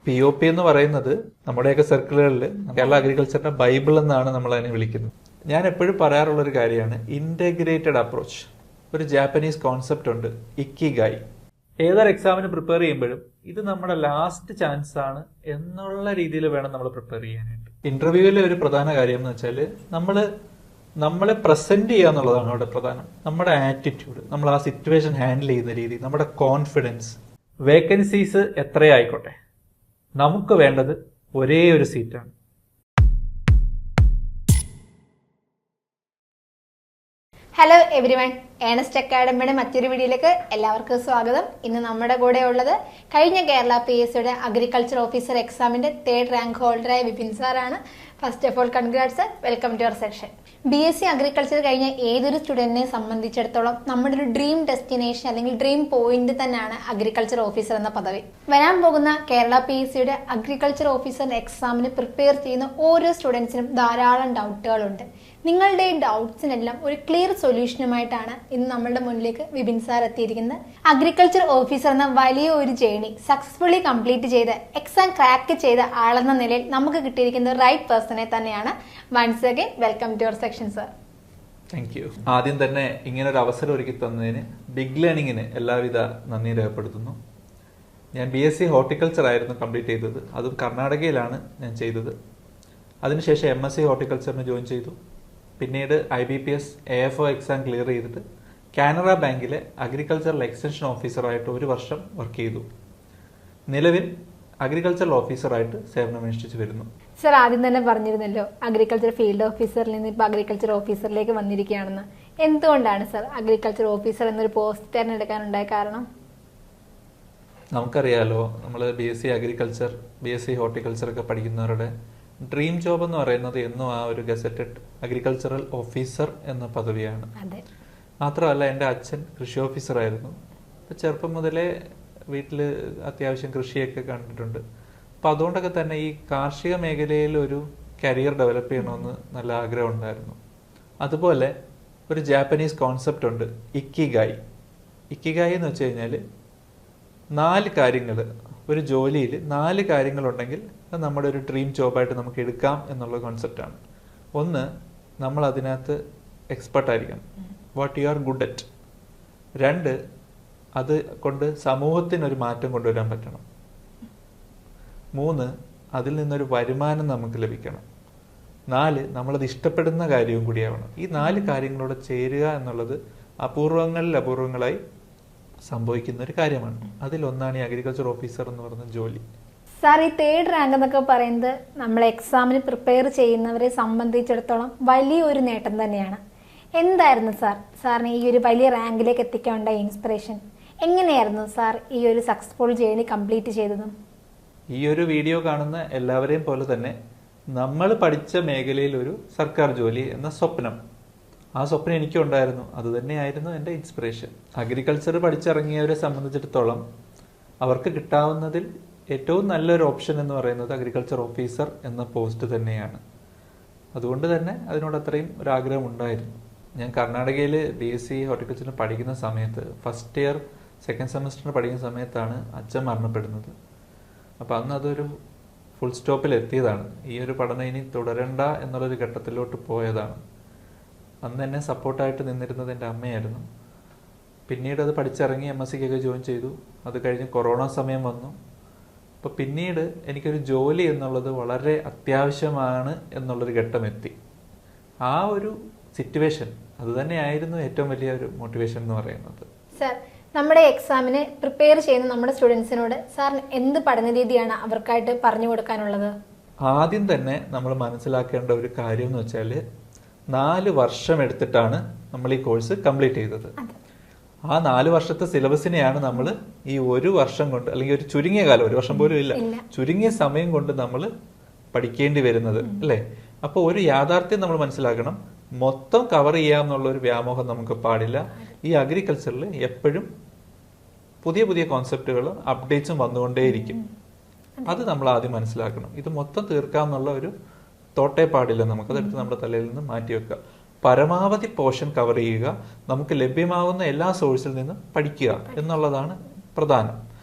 POP എന്ന് പറയുന്നത് നമ്മുടെയൊക്കെ സർക്കിളുകളിൽ കേരള അഗ്രികൾച്ചറിന്റെ ബൈബിൾ എന്നാണ് നമ്മൾ അതിനെ വിളിക്കുന്നത്. ഞാൻ എപ്പോഴും പറയാറുള്ള ഒരു കാര്യമാണ് ഇന്റഗ്രേറ്റഡ് അപ്രോച്ച്. ഒരു ജാപ്പനീസ് കോൺസെപ്റ്റ് ഉണ്ട്, ഇക്കിഗായി. ഏതൊരു എക്സാമിന് പ്രിപ്പയർ ചെയ്യുമ്പോഴും ഇത് നമ്മുടെ ലാസ്റ്റ് ചാൻസ് ആണ് എന്നുള്ള രീതിയിൽ വേണം നമ്മൾ പ്രിപ്പയർ ചെയ്യാനായിട്ട്. ഇന്റർവ്യൂവിലെ ഒരു പ്രധാന കാര്യം എന്ന് വെച്ചാൽ നമ്മളെ പ്രസന്റ് ചെയ്യുക എന്നുള്ളതാണ് അവിടെ പ്രധാനം. നമ്മുടെ ആറ്റിറ്റ്യൂഡ്, നമ്മൾ ആ സിറ്റുവേഷൻ ഹാൻഡിൽ ചെയ്യുന്ന രീതി, നമ്മുടെ കോൺഫിഡൻസ്. വേക്കൻസീസ് എത്രയായിക്കോട്ടെ, നമുക്ക് വേണ്ടത് ഒരേ ഒരു സീറ്റാണ്. ഹലോ എവരിവൺ, ഏണസ്റ്റ് അക്കാഡമിയുടെ മറ്റൊരു വീഡിയോയിലേക്ക് എല്ലാവർക്കും സ്വാഗതം. ഇന്ന് നമ്മുടെ കൂടെ ഉള്ളത് കഴിഞ്ഞ കേരള PSCയുടെ അഗ്രികൾച്ചർ ഓഫീസർ എക്സാമിന്റെ 3rd റാങ്ക് ഹോൾഡറായ വിപിൻ സാറാണ്. First of all congrats, welcome to our section. BSc agriculture കഴിഞ്ഞ ഏതൊരു സ്റ്റുഡന്റിനെ സംബന്ധിച്ചിടത്തോളം നമ്മുടെ ഒരു ഡ്രീം ഡെസ്റ്റിനേഷൻ അല്ലെങ്കിൽ ഡ്രീം പോയിന്റ് തന്നെയാണ് അഗ്രികൾച്ചർ ഓഫീസർ എന്ന പദവി. വരാൻ പോകുന്ന കേരള PSCയുടെ അഗ്രികൾച്ചർ ഓഫീസറിന്റെ എക്സാമിന് പ്രിപ്പയർ ചെയ്യുന്ന ഓരോ സ്റ്റുഡൻസിനും ധാരാളം ഡൗട്ടുകളുണ്ട്. നിങ്ങളുടെ ഈ ഡൗട്ട്സിനെല്ലാം ഒരു ക്ലിയർ സൊല്യൂഷനുമായിട്ടാണ് ഇന്ന് നമ്മളുടെ മുന്നിലേക്ക് വിപിൻ സാർ എത്തിയിരിക്കുന്നത്. അഗ്രികൾച്ചർ ഓഫീസർ എന്ന വലിയ ഒരു ജേണി സക്സസ്ഫുള്ളി കംപ്ലീറ്റ് ചെയ്ത് എക്സാം ക്രാക്ക് ചെയ്ത ആളെന്ന നിലയിൽ നമുക്ക് കിട്ടിയിരിക്കുന്ന റൈറ്റ് പേഴ്സണെ തന്നെയാണ്. Once again welcome to our section sir. Thank you. ആദ്യം തന്നെ ഇങ്ങനെ ഒരു അവസരം ഒരുക്കി തന്നതിന് ബിഗ് ലേണിങ്ങിന് എല്ലാവിധ നന്ദി രേഖപ്പെടുത്തുന്നു. ഞാൻ BSc ഹോർട്ടിക്കൾച്ചർ ആയിരുന്നു കംപ്ലീറ്റ് ചെയ്തത്. അതും കർണാടകയിലാണ് ഞാൻ ചെയ്തത്. അതിനുശേഷം MSc ഹോർട്ടിക്കൾച്ചറിന് ജോയിൻ ചെയ്തു. പിന്നീട് IBPS AFO എക്സാം ക്ലിയർ ചെയ്തിട്ട് കാനറ ബാങ്കിലെ അഗ്രികൾച്ചറൽ എക്സ്റ്റൻഷൻ ഓഫീസറായിട്ട് 1 വർഷം വർക്ക് ചെയ്തു. നിലവിൽ അഗ്രികൾച്ചറൽ ഓഫീസറായിട്ട് സേവനമനുഷ്ഠിച്ചു വരുന്നു. സർ, ആദ്യം തന്നെ പറഞ്ഞിരുന്നല്ലോ അഗ്രികൾച്ചർ ഫീൽഡ് ഓഫീസറിൽ നിന്ന് ഇപ്പോൾ അഗ്രികൾച്ചർ ഓഫീസറിലേക്ക് വന്നിരിക്കുകയാണെന്ന്. എന്തുകൊണ്ടാണ് സർ അഗ്രികൾച്ചർ ഓഫീസർ എന്നൊരു പോസ്റ്റ് തിരഞ്ഞെടുക്കാനുണ്ടായ കാരണം? നമുക്കറിയാലോ, നമ്മൾ BSc അഗ്രികൾച്ചർ, BSc ഹോർട്ടിക്കൾച്ചർ ഒക്കെ പഠിക്കുന്നവരുടെ ഡ്രീം ജോബ് എന്ന് പറയുന്നത് എന്നും ആ ഒരു ഗസറ്റഡ് അഗ്രികൾച്ചറൽ ഓഫീസർ എന്ന പദവിയാണ്. മാത്രമല്ല, എൻ്റെ അച്ഛൻ കൃഷി ഓഫീസറായിരുന്നു. അപ്പം ചെറുപ്പം മുതലേ വീട്ടിൽ അത്യാവശ്യം കൃഷിയൊക്കെ കണ്ടിട്ടുണ്ട്. അപ്പം അതുകൊണ്ടൊക്കെ തന്നെ ഈ കാർഷിക മേഖലയിൽ ഒരു കരിയർ ഡെവലപ്പ് ചെയ്യണമെന്ന് നല്ല ആഗ്രഹം ഉണ്ടായിരുന്നു. അതുപോലെ ഒരു ജാപ്പനീസ് കോൺസെപ്റ്റ് ഉണ്ട്, ഇക്കിഗായി. ഇക്കിഗായി എന്ന് വെച്ച് കഴിഞ്ഞാൽ 4 കാര്യങ്ങൾ, ഒരു ജോലിയിൽ 4 കാര്യങ്ങളുണ്ടെങ്കിൽ അത് നമ്മുടെ ഒരു ഡ്രീം ജോബായിട്ട് നമുക്ക് എടുക്കാം എന്നുള്ള കോൺസെപ്റ്റാണ്. ഒന്ന്, നമ്മൾ അതിനകത്ത് എക്സ്പെർട്ട് ആയിരിക്കണം, what you are good at. 2, അത് കൊണ്ട് സമൂഹത്തിനൊരു മാറ്റം കൊണ്ടുവരാൻ പറ്റണം. 3, അതിൽ നിന്നൊരു വരുമാനം നമുക്ക് ലഭിക്കണം. 4, നമ്മളത് ഇഷ്ടപ്പെടുന്ന കാര്യവും കൂടിയാവണം. ഈ 4 കാര്യങ്ങളോട് ചേരുക എന്നുള്ളത് അപൂർവങ്ങളായി സംഭവിക്കുന്ന ഒരു കാര്യമാണ്. അതിലൊന്നാണ് ഈ അഗ്രികൾച്ചർ ഓഫീസർ എന്ന് പറയുന്ന ജോലി. സാർ, ഈ 3rd റാങ്ക് എന്നൊക്കെ പറയുന്നത് നമ്മൾ എക്സാമിന് പ്രിപ്പയർ ചെയ്യുന്നവരെ സംബന്ധിച്ചിടത്തോളം വലിയൊരു നേട്ടം തന്നെയാണ്. എന്തായിരുന്നു സാറിന് ഈ ഒരു വലിയ റാങ്കിലേക്ക് എത്തിക്കാനുണ്ടായ ഇൻസ്പിറേഷൻ? എങ്ങനെയായിരുന്നു സാർ ഈ ഒരു സക്സസ്ഫുൾ ജേർണി കംപ്ലീറ്റ് ചെയ്തതും? ഈ ഒരു വീഡിയോ കാണുന്ന എല്ലാവരെയും പോലെ തന്നെ നമ്മൾ പഠിച്ച മേഖലയിൽ ഒരു സർക്കാർ ജോലി എന്ന സ്വപ്നം, ആ സ്വപ്നം എനിക്കും ഉണ്ടായിരുന്നു. അത് തന്നെയായിരുന്നു എൻ്റെ ഇൻസ്പിറേഷൻ. അഗ്രികൾച്ചർ പഠിച്ചിറങ്ങിയവരെ സംബന്ധിച്ചിടത്തോളം അവർക്ക് കിട്ടാവുന്നതിൽ ഏറ്റവും നല്ലൊരു ഓപ്ഷൻ എന്ന് പറയുന്നത് അഗ്രികൾച്ചർ ഓഫീസർ എന്ന പോസ്റ്റ് തന്നെയാണ്. അതുകൊണ്ട് തന്നെ അതിനോട് അത്രയും ഒരാഗ്രഹം ഉണ്ടായിരുന്നു. ഞാൻ കർണാടകയിൽ BSc ഹോർട്ടിക്കൾച്ചറിന് പഠിക്കുന്ന സമയത്ത്, ഫസ്റ്റ് ഇയർ 2nd സെമസ്റ്ററിന് പഠിക്കുന്ന സമയത്താണ് അച്ഛൻ മരണപ്പെടുന്നത്. അപ്പോൾ അന്ന് അതൊരു ഫുൾ സ്റ്റോപ്പിൽ എത്തിയതാണ്. ഈ ഒരു പഠനം ഇനി തുടരണ്ട എന്നുള്ളൊരു ഘട്ടത്തിലോട്ട് പോയതാണ്. അന്ന് എന്നെ സപ്പോർട്ടായിട്ട് നിന്നിരുന്നത് എൻ്റെ അമ്മയായിരുന്നു. പിന്നീട് അത് പഠിച്ചിറങ്ങി MScക്കൊക്കെ ജോയിൻ ചെയ്തു. അത് കഴിഞ്ഞ് കൊറോണ സമയം വന്നു. അപ്പോൾ പിന്നീട് എനിക്കൊരു ജോലി എന്നുള്ളത് വളരെ അത്യാവശ്യമാണ് എന്നുള്ളൊരു ഘട്ടം എത്തി. ആ ഒരു സിറ്റുവേഷൻ അത് തന്നെയായിരുന്നു ഏറ്റവും വലിയ ഒരു മോട്ടിവേഷൻ എന്ന് പറയുന്നത്. സർ, നമ്മുടെ എക്സാമിന് പ്രിപ്പയർ ചെയ്യുന്ന നമ്മുടെ സ്റ്റുഡൻസിനോട് സാറിന് എന്ത് പഠന രീതിയാണ് അവർക്കായിട്ട് പറഞ്ഞു കൊടുക്കാനുള്ളത്? ആദ്യം തന്നെ നമ്മൾ മനസ്സിലാക്കേണ്ട ഒരു കാര്യം എന്ന് വെച്ചാൽ 4 വർഷം എടുത്തിട്ടാണ് നമ്മൾ ഈ കോഴ്സ് കംപ്ലീറ്റ് ചെയ്തത്. ആ 4 വർഷത്തെ സിലബസിനെയാണ് നമ്മൾ ഈ 1 വർഷം കൊണ്ട്, അല്ലെങ്കിൽ ഒരു ചുരുങ്ങിയ കാലം, 1 വർഷം പോലും ഇല്ല, ചുരുങ്ങിയ സമയം കൊണ്ട് നമ്മൾ പഠിക്കേണ്ടി വരുന്നത് അല്ലേ? അപ്പോൾ ഒരു യാഥാർത്ഥ്യം നമ്മൾ മനസ്സിലാക്കണം, മൊത്തം കവർ ചെയ്യാമെന്നുള്ള ഒരു വ്യാമോഹം നമുക്ക് പാടില്ല. ഈ അഗ്രികൾച്ചറിൽ എപ്പോഴും പുതിയ പുതിയ കോൺസെപ്റ്റുകളും അപ്ഡേറ്റ്സും വന്നുകൊണ്ടേയിരിക്കും. അത് നമ്മൾ ആദ്യം മനസ്സിലാക്കണം. ഇത് മൊത്തം തീർക്കാമെന്നുള്ള ഒരു തോട്ടേ പാടില്ല. നമുക്കതെടുത്ത് നമ്മുടെ തലയിൽ നിന്ന് മാറ്റിവെക്കുക. പരമാവധി പോർഷൻ കവർ ചെയ്യുക, നമുക്ക് ലഭ്യമാകുന്ന എല്ലാ സോഴ്സിൽ നിന്നും പഠിക്കുക എന്നുള്ളതാണ് പ്രധാനം.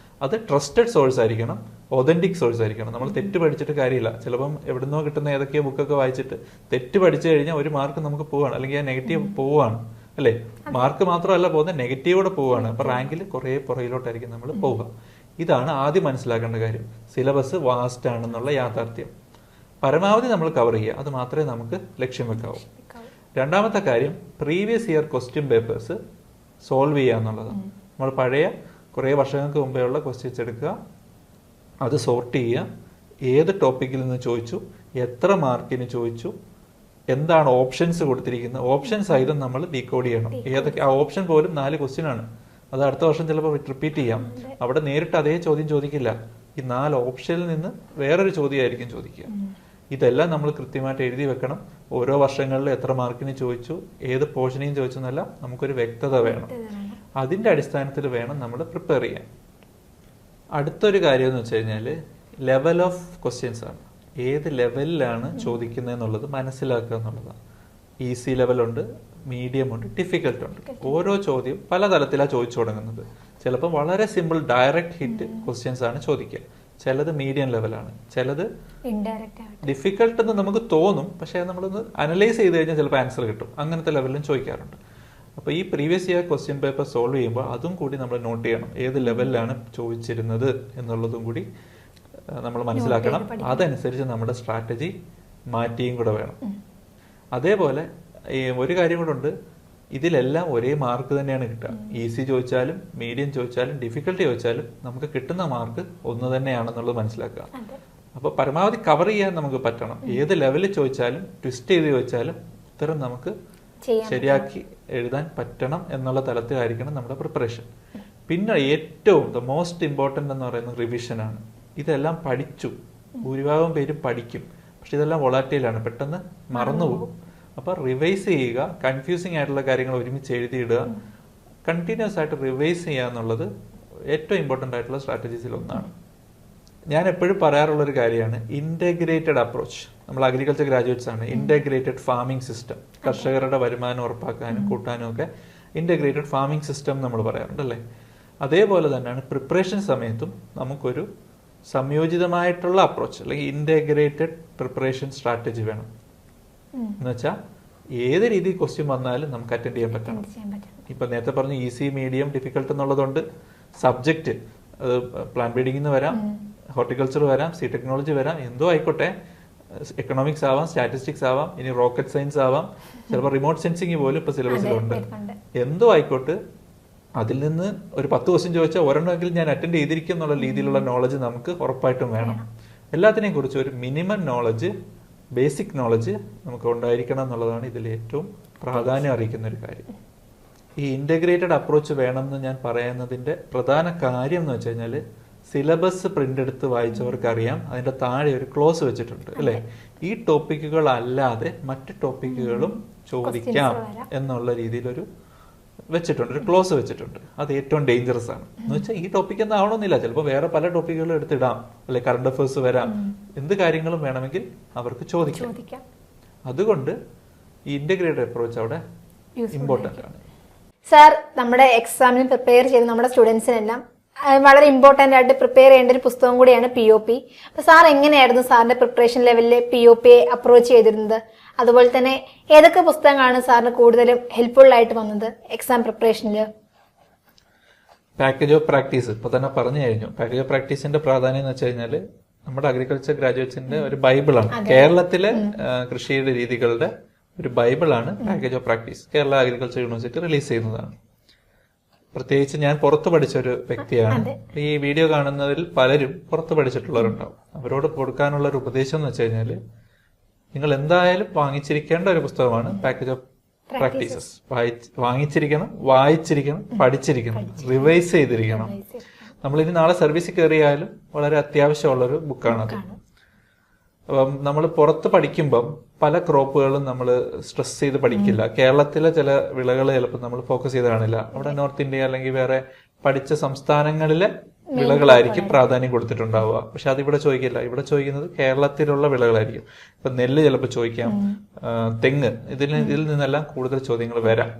അത് ട്രസ്റ്റഡ് സോഴ്സ് ആയിരിക്കണം. ഒതന്റിക് സോഴ്സ് ആയിരിക്കണം. നമ്മൾ തെറ്റ് പഠിച്ചിട്ട് കാര്യമില്ല. ചിലപ്പം എവിടുന്നോ കിട്ടുന്ന ഏതൊക്കെയോ ബുക്കൊക്കെ വായിച്ചിട്ട് തെറ്റ് പഠിച്ചു കഴിഞ്ഞാൽ ഒരു മാർക്ക് നമുക്ക് പോവാണ്, അല്ലെങ്കിൽ ആ നെഗറ്റീവ് പോവാണ് അല്ലേ. മാർക്ക് മാത്രമല്ല പോകുന്നത്, നെഗറ്റീവോടെ പോവാണ്. അപ്പൊ റാങ്കിൽ കുറെ പുറകിലോട്ടായിരിക്കും നമ്മൾ പോവുക. ഇതാണ് ആദ്യം മനസ്സിലാക്കേണ്ട കാര്യം. സിലബസ് വാസ്റ്റ് ആണെന്നുള്ള യാഥാർത്ഥ്യം പരമാവധി നമ്മൾ കവർ ചെയ്യുക, അത് മാത്രമേ നമുക്ക് ലക്ഷ്യം വെക്കാവൂ. രണ്ടാമത്തെ കാര്യം, previous year question papers solve ചെയ്യുക എന്നുള്ളതാണ്. നമ്മൾ പഴയ കുറേ വർഷങ്ങൾക്ക് മുമ്പേ ഉള്ള ക്വസ്റ്റ്യൻസ് എടുക്കുക, അത് സോർട്ട് ചെയ്യുക, ഏത് ടോപ്പിക്കിൽ നിന്ന് ചോദിച്ചു, എത്ര മാർക്കിന് ചോദിച്ചു, എന്താണ് ഓപ്ഷൻസ് കൊടുത്തിരിക്കുന്നത്, ഓപ്ഷൻ സഹിതം നമ്മൾ ഡീകോഡ് ചെയ്യണം. ഏതൊക്കെ ആ ഓപ്ഷൻ പോലും 4 ക്വസ്റ്റ്യൻ ആണ്. അത് അടുത്ത വർഷം ചിലപ്പോൾ റിപ്പീറ്റ് ചെയ്യാം. അവിടെ നേരിട്ട് അതേ ചോദ്യം ചോദിക്കില്ല, ഈ 4 ഓപ്ഷനിൽ നിന്ന് വേറൊരു ചോദ്യമായിരിക്കും ചോദിക്കുക. ഇതെല്ലാം നമ്മൾ കൃത്യമായിട്ട് എഴുതി വെക്കണം. ഓരോ വർഷങ്ങളിൽ എത്ര മാർക്കിന് ചോദിച്ചു, ഏത് പോർഷനെയും ചോദിച്ചു എന്നല്ല, നമുക്കൊരു വ്യക്തത വേണം. അതിന്റെ അടിസ്ഥാനത്തിൽ വേണം നമ്മൾ പ്രിപ്പയർ ചെയ്യാൻ. അടുത്തൊരു കാര്യം എന്ന് വെച്ച് കഴിഞ്ഞാൽ ലെവൽ ഓഫ് ക്വസ്റ്റ്യൻസ് ആണ്. ഏത് ലെവലിലാണ് ചോദിക്കുന്നത് എന്നുള്ളത് മനസ്സിലാക്കുക എന്നുള്ളതാണ്. ഈസി ലെവലുണ്ട്, മീഡിയം ഉണ്ട്, ഡിഫിക്കൽട്ട് ഉണ്ട്. ഓരോ ചോദ്യം പല തലത്തിലാണ് ചോദിച്ചു തുടങ്ങുന്നത്. ചിലപ്പോൾ വളരെ സിമ്പിൾ ഡയറക്റ്റ് ഹിറ്റ് ക്വസ്റ്റ്യൻസ് ആണ് ചോദിക്കുക, ചിലത് മീഡിയം ലെവലാണ്, ചിലത് ഡിഫിക്കൽട്ട് എന്ന് നമുക്ക് തോന്നും, പക്ഷെ നമ്മളൊന്ന് അനലൈസ് ചെയ്ത് കഴിഞ്ഞാൽ ചിലപ്പോൾ ആൻസർ കിട്ടും. അങ്ങനത്തെ ലെവലിലും ചോദിക്കാറുണ്ട്. അപ്പോൾ ഈ previous year question paper solve ചെയ്യുമ്പോൾ അതും കൂടി നമ്മൾ നോട്ട് ചെയ്യണം. ഏത് ലെവലിലാണ് ചോദിച്ചിരുന്നത് എന്നുള്ളതും കൂടി നമ്മൾ മനസ്സിലാക്കണം. അതനുസരിച്ച് നമ്മുടെ സ്ട്രാറ്റജി മാറ്റിയും കൂടെ വേണം. അതേപോലെ ഒരു കാര്യം കൂടെ ഉണ്ട്, ഇതിലെല്ലാം ഒരേ മാർക്ക് തന്നെയാണ് കിട്ടുക. ഈസി ചോദിച്ചാലും മീഡിയം ചോദിച്ചാലും ഡിഫിക്കൽട്ടി ചോദിച്ചാലും നമുക്ക് കിട്ടുന്ന മാർക്ക് ഒന്ന് തന്നെയാണെന്നുള്ളത് മനസ്സിലാക്കുക. അപ്പൊ പരമാവധി കവർ ചെയ്യാൻ നമുക്ക് പറ്റണം. ഏത് ലെവലിൽ ചോദിച്ചാലും ട്വിസ്റ്റ് ചെയ്ത് ചോദിച്ചാലും ഉത്തരം നമുക്ക് ശരിയാക്കി എഴുതാൻ പറ്റണം എന്നുള്ള തലത്തിലായിരിക്കണം നമ്മുടെ പ്രിപ്പറേഷൻ. പിന്നെ ഏറ്റവും ദ മോസ്റ്റ് ഇമ്പോർട്ടൻ്റ് എന്ന് പറയുന്നത് റിവിഷനാണ്. ഇതെല്ലാം പഠിച്ചു, ഭൂരിഭാഗം പേരും പഠിക്കും, പക്ഷെ ഇതെല്ലാം വൊളാറ്റൈലാണ്, പെട്ടെന്ന് മറന്നുപോകും. അപ്പൊ റിവൈസ് ചെയ്യുക, കൺഫ്യൂസിങ് ആയിട്ടുള്ള കാര്യങ്ങൾ ഒരുമിച്ച് എഴുതിയിടുക, കണ്ടിന്യൂസ് ആയിട്ട് റിവൈസ് ചെയ്യുക എന്നുള്ളത് ഏറ്റവും ഇമ്പോർട്ടൻ്റ് ആയിട്ടുള്ള സ്ട്രാറ്റജീസിൽ ഒന്നാണ്. ഞാൻ എപ്പോഴും പറയാറുള്ള ഒരു കാര്യമാണ് ഇന്റഗ്രേറ്റഡ് അപ്രോച്ച്. നമ്മൾ അഗ്രികൾച്ചർ ഗ്രാജുവേറ്റ്സ് ആണ്. ഇന്റഗ്രേറ്റഡ് ഫാമിംഗ് സിസ്റ്റം, കർഷകരുടെ വരുമാനം ഉറപ്പാക്കാനും കൂട്ടാനും ഒക്കെ ഇന്റഗ്രേറ്റഡ് ഫാമിംഗ് സിസ്റ്റം നമ്മൾ പറയാറുണ്ട് അല്ലേ. അതേപോലെ തന്നെയാണ് പ്രിപ്പറേഷൻ സമയത്തും നമുക്കൊരു സംയോജിതമായിട്ടുള്ള അപ്രോച്ച് അല്ലെങ്കിൽ ഇന്റഗ്രേറ്റഡ് പ്രിപ്പറേഷൻ സ്ട്രാറ്റജി വേണം. എന്നുവെച്ചാൽ ഏത് രീതിയിൽ ക്വസ്റ്റ്യൻ വന്നാലും നമുക്ക് അറ്റൻഡ് ചെയ്യാൻ പറ്റണം. ഇപ്പൊ നേരത്തെ പറഞ്ഞു ഈസി മീഡിയം ഡിഫിക്കൽട്ട് എന്നുള്ളതുകൊണ്ട് സബ്ജക്റ്റ് അത് പ്ലാൻ ബ്രീഡിംഗിൽ നിന്ന് വരാം, ഹോർട്ടിക്കൾച്ചർ വരാം, സീ ടെക്നോളജി വരാം, എന്തോ ആയിക്കോട്ടെ, എക്കണോമിക്സ് ആവാം, സ്റ്റാറ്റിസ്റ്റിക്സ് ആവാം, ഇനി റോക്കറ്റ് സയൻസ് ആവാം, ചിലപ്പോൾ റിമോട്ട് സെൻസിങ് പോലും ഇപ്പൊ സിലബസിലുണ്ട്. എന്തോ ആയിക്കോട്ടെ, അതിൽ നിന്ന് ഒരു 10 ക്വസ്റ്റ്യൻ ചോദിച്ചാൽ ഒരെണ്ണമെങ്കിലും ഞാൻ അറ്റൻഡ് ചെയ്തിരിക്കും എന്നുള്ള രീതിയിലുള്ള നോളജ് നമുക്ക് ഉറപ്പായിട്ടും വേണം. എല്ലാത്തിനെയും കുറിച്ച് ഒരു മിനിമം നോളജ്, ബേസിക് നോളജ് നമുക്ക് ഉണ്ടായിരിക്കണം എന്നുള്ളതാണ് ഇതിൽ ഏറ്റവും പ്രാധാന്യം അറിയിക്കുന്ന ഒരു കാര്യം. ഈ ഇന്റഗ്രേറ്റഡ് അപ്രോച്ച് വേണമെന്ന് ഞാൻ പറയുന്നതിന്റെ പ്രധാന കാര്യം എന്ന് വെച്ച് കഴിഞ്ഞാൽ സിലബസ് പ്രിന്റ് എടുത്ത് വായിച്ചവർക്ക് അറിയാം, അതിന്റെ താഴെ ഒരു ക്ലോസ് വെച്ചിട്ടുണ്ട് അല്ലെ. ഈ ടോപ്പിക്കുകൾ അല്ലാതെ മറ്റ് ടോപ്പിക്കുകളും ചോദിക്കാം എന്നുള്ള രീതിയിലൊരു വെച്ചിട്ടുണ്ട്, ഒരു ക്ലോസ് വെച്ചിട്ടുണ്ട്. അത് ഏറ്റവും ഡേഞ്ചറസ് ആണ്. എന്ന് വെച്ചാൽ ഈ ടോപ്പിക് ഒന്നും ആവണമെന്നില്ല, ചിലപ്പോൾ വേറെ പല ടോപ്പിക്കുകളും എടുത്തിടാം അല്ലെ, കറണ്ട് അഫയേഴ്സ് വരാം, എന്ത് കാര്യങ്ങളും വേണമെങ്കിൽ അവർക്ക് ചോദിക്കാം. അതുകൊണ്ട് ഈ ഇന്റഗ്രേറ്റഡ് അപ്രോച്ച് അവിടെ ഇമ്പോർട്ടന്റ് ആണ്. സാർ, നമ്മുടെ എക്സാമിന് പ്രിപ്പയർ ചെയ്ത് നമ്മുടെ സ്റ്റുഡൻസിനെല്ലാം വളരെ ഇമ്പോർട്ടന്റ് ആയിട്ട് പ്രിപ്പയർ ചെയ്യേണ്ട ഒരു പുസ്തകം കൂടിയാണ് POP. അപ്പൊ സാർ എങ്ങനെയായിരുന്നു സാറിന്റെ പ്രിപ്പറേഷൻ ലെവലിൽ POP അപ്രോച്ച് ചെയ്തിരുന്നത്? അതുപോലെ തന്നെ ഏതൊക്കെ പുസ്തകങ്ങളാണ് സാറിന് കൂടുതലും ഹെൽപ്ഫുൾ ആയിട്ട് വന്നത് എക്സാം പ്രിപ്പറേഷനില്? പാക്കേജ് ഓഫ് പ്രാക്ടീസ് ഇപ്പൊ തന്നെ പറഞ്ഞു കഴിഞ്ഞു. പാക്കേജ് ഓഫ് പ്രാക്ടീസിന്റെ പ്രാധാന്യം എന്ന് വെച്ച് കഴിഞ്ഞാൽ നമ്മുടെ അഗ്രികൾച്ചർ ഗ്രാജുവേറ്റ്സിന്റെ ഒരു ബൈബിളാണ്. കേരളത്തിലെ കൃഷിയുടെ രീതികളുടെ ഒരു ബൈബിളാണ് package of practice. Kerala agriculture university release ചെയ്യുന്നതാണ്. പ്രത്യേകിച്ച് ഞാൻ പുറത്ത് പഠിച്ച ഒരു വ്യക്തിയാണ്. ഈ വീഡിയോ കാണുന്നതിൽ പലരും പുറത്ത് പഠിച്ചിട്ടുള്ളവരുണ്ടാവും. അവരോട് കൊടുക്കാനുള്ള ഒരു ഉപദേശം എന്ന് വെച്ച് കഴിഞ്ഞാല് നിങ്ങൾ എന്തായാലും വാങ്ങിച്ചിരിക്കേണ്ട ഒരു പുസ്തകമാണ് പാക്കേജ് ഓഫ് പ്രാക്ടീസസ്. വാങ്ങിച്ചിരിക്കണം, വായിച്ചിരിക്കണം, പഠിച്ചിരിക്കണം, റിവൈസ് ചെയ്തിരിക്കണം. നമ്മളിനി നാളെ സർവീസിൽ കയറിയാലും വളരെ അത്യാവശ്യമുള്ളൊരു ബുക്കാണത്. അപ്പം നമ്മൾ പുറത്ത് പഠിക്കുമ്പം പല ക്രോപ്പുകളും നമ്മൾ സ്ട്രെസ് ചെയ്ത് പഠിക്കില്ല. കേരളത്തിലെ ചില വിളകൾ ചിലപ്പോൾ നമ്മൾ ഫോക്കസ് ചെയ്ത് കാണില്ല. അവിടെ നോർത്ത് ഇന്ത്യ അല്ലെങ്കിൽ വേറെ പഠിച്ച സംസ്ഥാനങ്ങളിലെ വിളകളായിരിക്കും പ്രാധാന്യം കൊടുത്തിട്ടുണ്ടാവുക. പക്ഷെ അതിവിടെ ചോദിക്കില്ല. ഇവിടെ ചോദിക്കുന്നത് കേരളത്തിലുള്ള വിളകളായിരിക്കും. ഇപ്പൊ നെല്ല് ചിലപ്പോൾ ചോദിക്കാം, തെങ്ങ്, ഇതിൽ നിന്നെല്ലാം കൂടുതൽ ചോദ്യങ്ങൾ വരാം.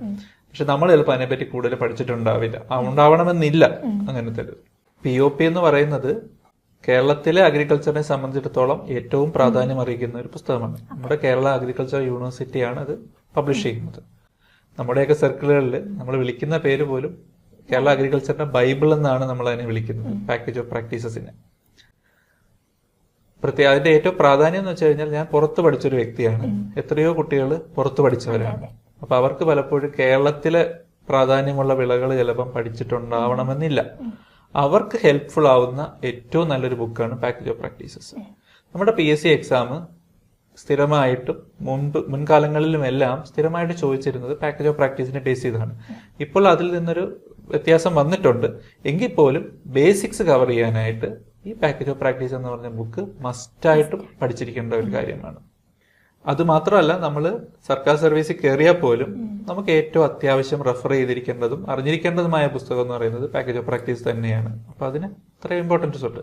പക്ഷെ നമ്മൾ ചിലപ്പോൾ അതിനെപ്പറ്റി കൂടുതൽ പഠിച്ചിട്ടുണ്ടാവില്ല, ഉണ്ടാവണമെന്നില്ല അങ്ങനത്തെ. POP എന്ന് പറയുന്നത് കേരളത്തിലെ അഗ്രികൾച്ചറിനെ സംബന്ധിച്ചിടത്തോളം ഏറ്റവും പ്രാധാന്യം അറിയിക്കുന്ന ഒരു പുസ്തകമാണ്. നമ്മുടെ കേരള അഗ്രികൾച്ചർ യൂണിവേഴ്സിറ്റിയാണ് അത് പബ്ലിഷ് ചെയ്യുന്നത്. നമ്മുടെയൊക്കെ സർക്കിളുകളിൽ നമ്മൾ വിളിക്കുന്ന പേര് പോലും കേരള അഗ്രികൾച്ചറിന്റെ ബൈബിൾ എന്നാണ് നമ്മൾ അതിനെ വിളിക്കുന്നത്, പാക്കേജ് ഓഫ് പ്രാക്ടീസസിനെ. അതിന്റെ ഏറ്റവും പ്രാധാന്യം എന്ന് വെച്ച് കഴിഞ്ഞാൽ, ഞാൻ പുറത്ത് പഠിച്ചൊരു വ്യക്തിയാണ്, എത്രയോ കുട്ടികൾ പുറത്ത് പഠിച്ചവരാണ്. അപ്പൊ അവർക്ക് പലപ്പോഴും കേരളത്തിലെ പ്രാധാന്യമുള്ള വിളകൾ ചിലപ്പം പഠിച്ചിട്ടുണ്ടാവണമെന്നില്ല. അവർക്ക് ഹെൽപ്ഫുൾ ആവുന്ന ഏറ്റവും നല്ലൊരു ബുക്കാണ് പാക്കേജ് ഓഫ് പ്രാക്ടീസസ്. നമ്മുടെ PSC എക്സാം സ്ഥിരമായിട്ടും മുൻകാലങ്ങളിലും എല്ലാം സ്ഥിരമായിട്ട് ചോദിച്ചിരുന്നത് പാക്കേജ് ഓഫ് പ്രാക്ടീസിനെ ബേസ് ചെയ്താണ്. ഇപ്പോൾ അതിൽ നിന്നൊരു വ്യത്യാസം വന്നിട്ടുണ്ട്. എങ്കിൽ പോലും ബേസിക്സ് കവർ ചെയ്യാനായിട്ട് ഈ പാക്കേജ് ഓഫ് പ്രാക്ടീസ് എന്ന് പറഞ്ഞ ബുക്ക് മസ്റ്റായിട്ടും പഠിച്ചിരിക്കേണ്ട ഒരു കാര്യമാണ്. അത് മാത്രമല്ല, നമ്മൾ സർക്കാർ സർവീസിൽ കയറിയാൽ പോലും നമുക്ക് ഏറ്റവും അത്യാവശ്യം റെഫർ ചെയ്തിരിക്കേണ്ടതും അറിഞ്ഞിരിക്കേണ്ടതുമായ പുസ്തകം എന്ന് പറയുന്നത് പാക്കേജ് ഓഫ് പ്രാക്ടീസ് തന്നെയാണ്. അപ്പൊ അതിന് അത്ര ഇമ്പോർട്ടൻസ് ഉണ്ട്.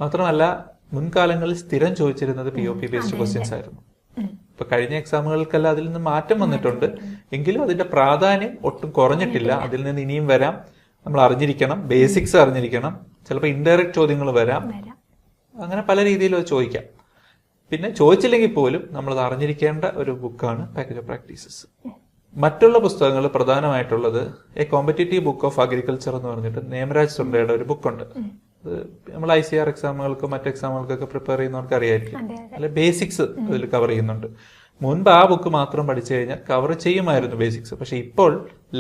മാത്രമല്ല, മുൻകാലങ്ങളിൽ സ്ഥിരം ചോദിച്ചിരുന്നത് POP ബേസ്ഡ് ക്വസ്റ്റ്യൻസ് ആയിരുന്നു. ഇപ്പൊ കഴിഞ്ഞ എക്സാമുകൾക്കെല്ലാം അതിൽ നിന്ന് മാറ്റം വന്നിട്ടുണ്ട്. എങ്കിലും അതിന്റെ പ്രാധാന്യം ഒട്ടും കുറഞ്ഞിട്ടില്ല. അതിൽ നിന്ന് ഇനിയും വരാം. നമ്മൾ അറിഞ്ഞിരിക്കണം, ബേസിക്സ് അറിഞ്ഞിരിക്കണം. ചിലപ്പോൾ ഇൻഡയറക്റ്റ് ചോദ്യങ്ങൾ വരാം. അങ്ങനെ പല രീതിയിലും അത് ചോദിക്കാം. പിന്നെ ചോദിച്ചില്ലെങ്കിൽ പോലും നമ്മളത് അറിഞ്ഞിരിക്കേണ്ട ഒരു ബുക്കാണ് പാക്കേജ് ഓഫ് പ്രാക്ടീസസ്. മറ്റുള്ള പുസ്തകങ്ങൾ പ്രധാനമായിട്ടുള്ളത് A competitive book of agriculture എന്ന് പറഞ്ഞിട്ട് നേമരാജ് സുണ്ടയുടെ ഒരു ബുക്കുണ്ട്. അത് നമ്മൾ ICR എക്സാമുകൾക്കും മറ്റ് എക്സാമുകൾക്കൊക്കെ പ്രിപ്പയർ ചെയ്യുന്നവർക്ക് അറിയായിരിക്കും. അല്ലെ, ബേസിക്സ് അതിൽ കവർ ചെയ്യുന്നുണ്ട്. മുൻപ് ആ ബുക്ക് മാത്രം പഠിച്ചു കഴിഞ്ഞാൽ കവർ ചെയ്യുമായിരുന്നു ബേസിക്സ്. പക്ഷെ ഇപ്പോൾ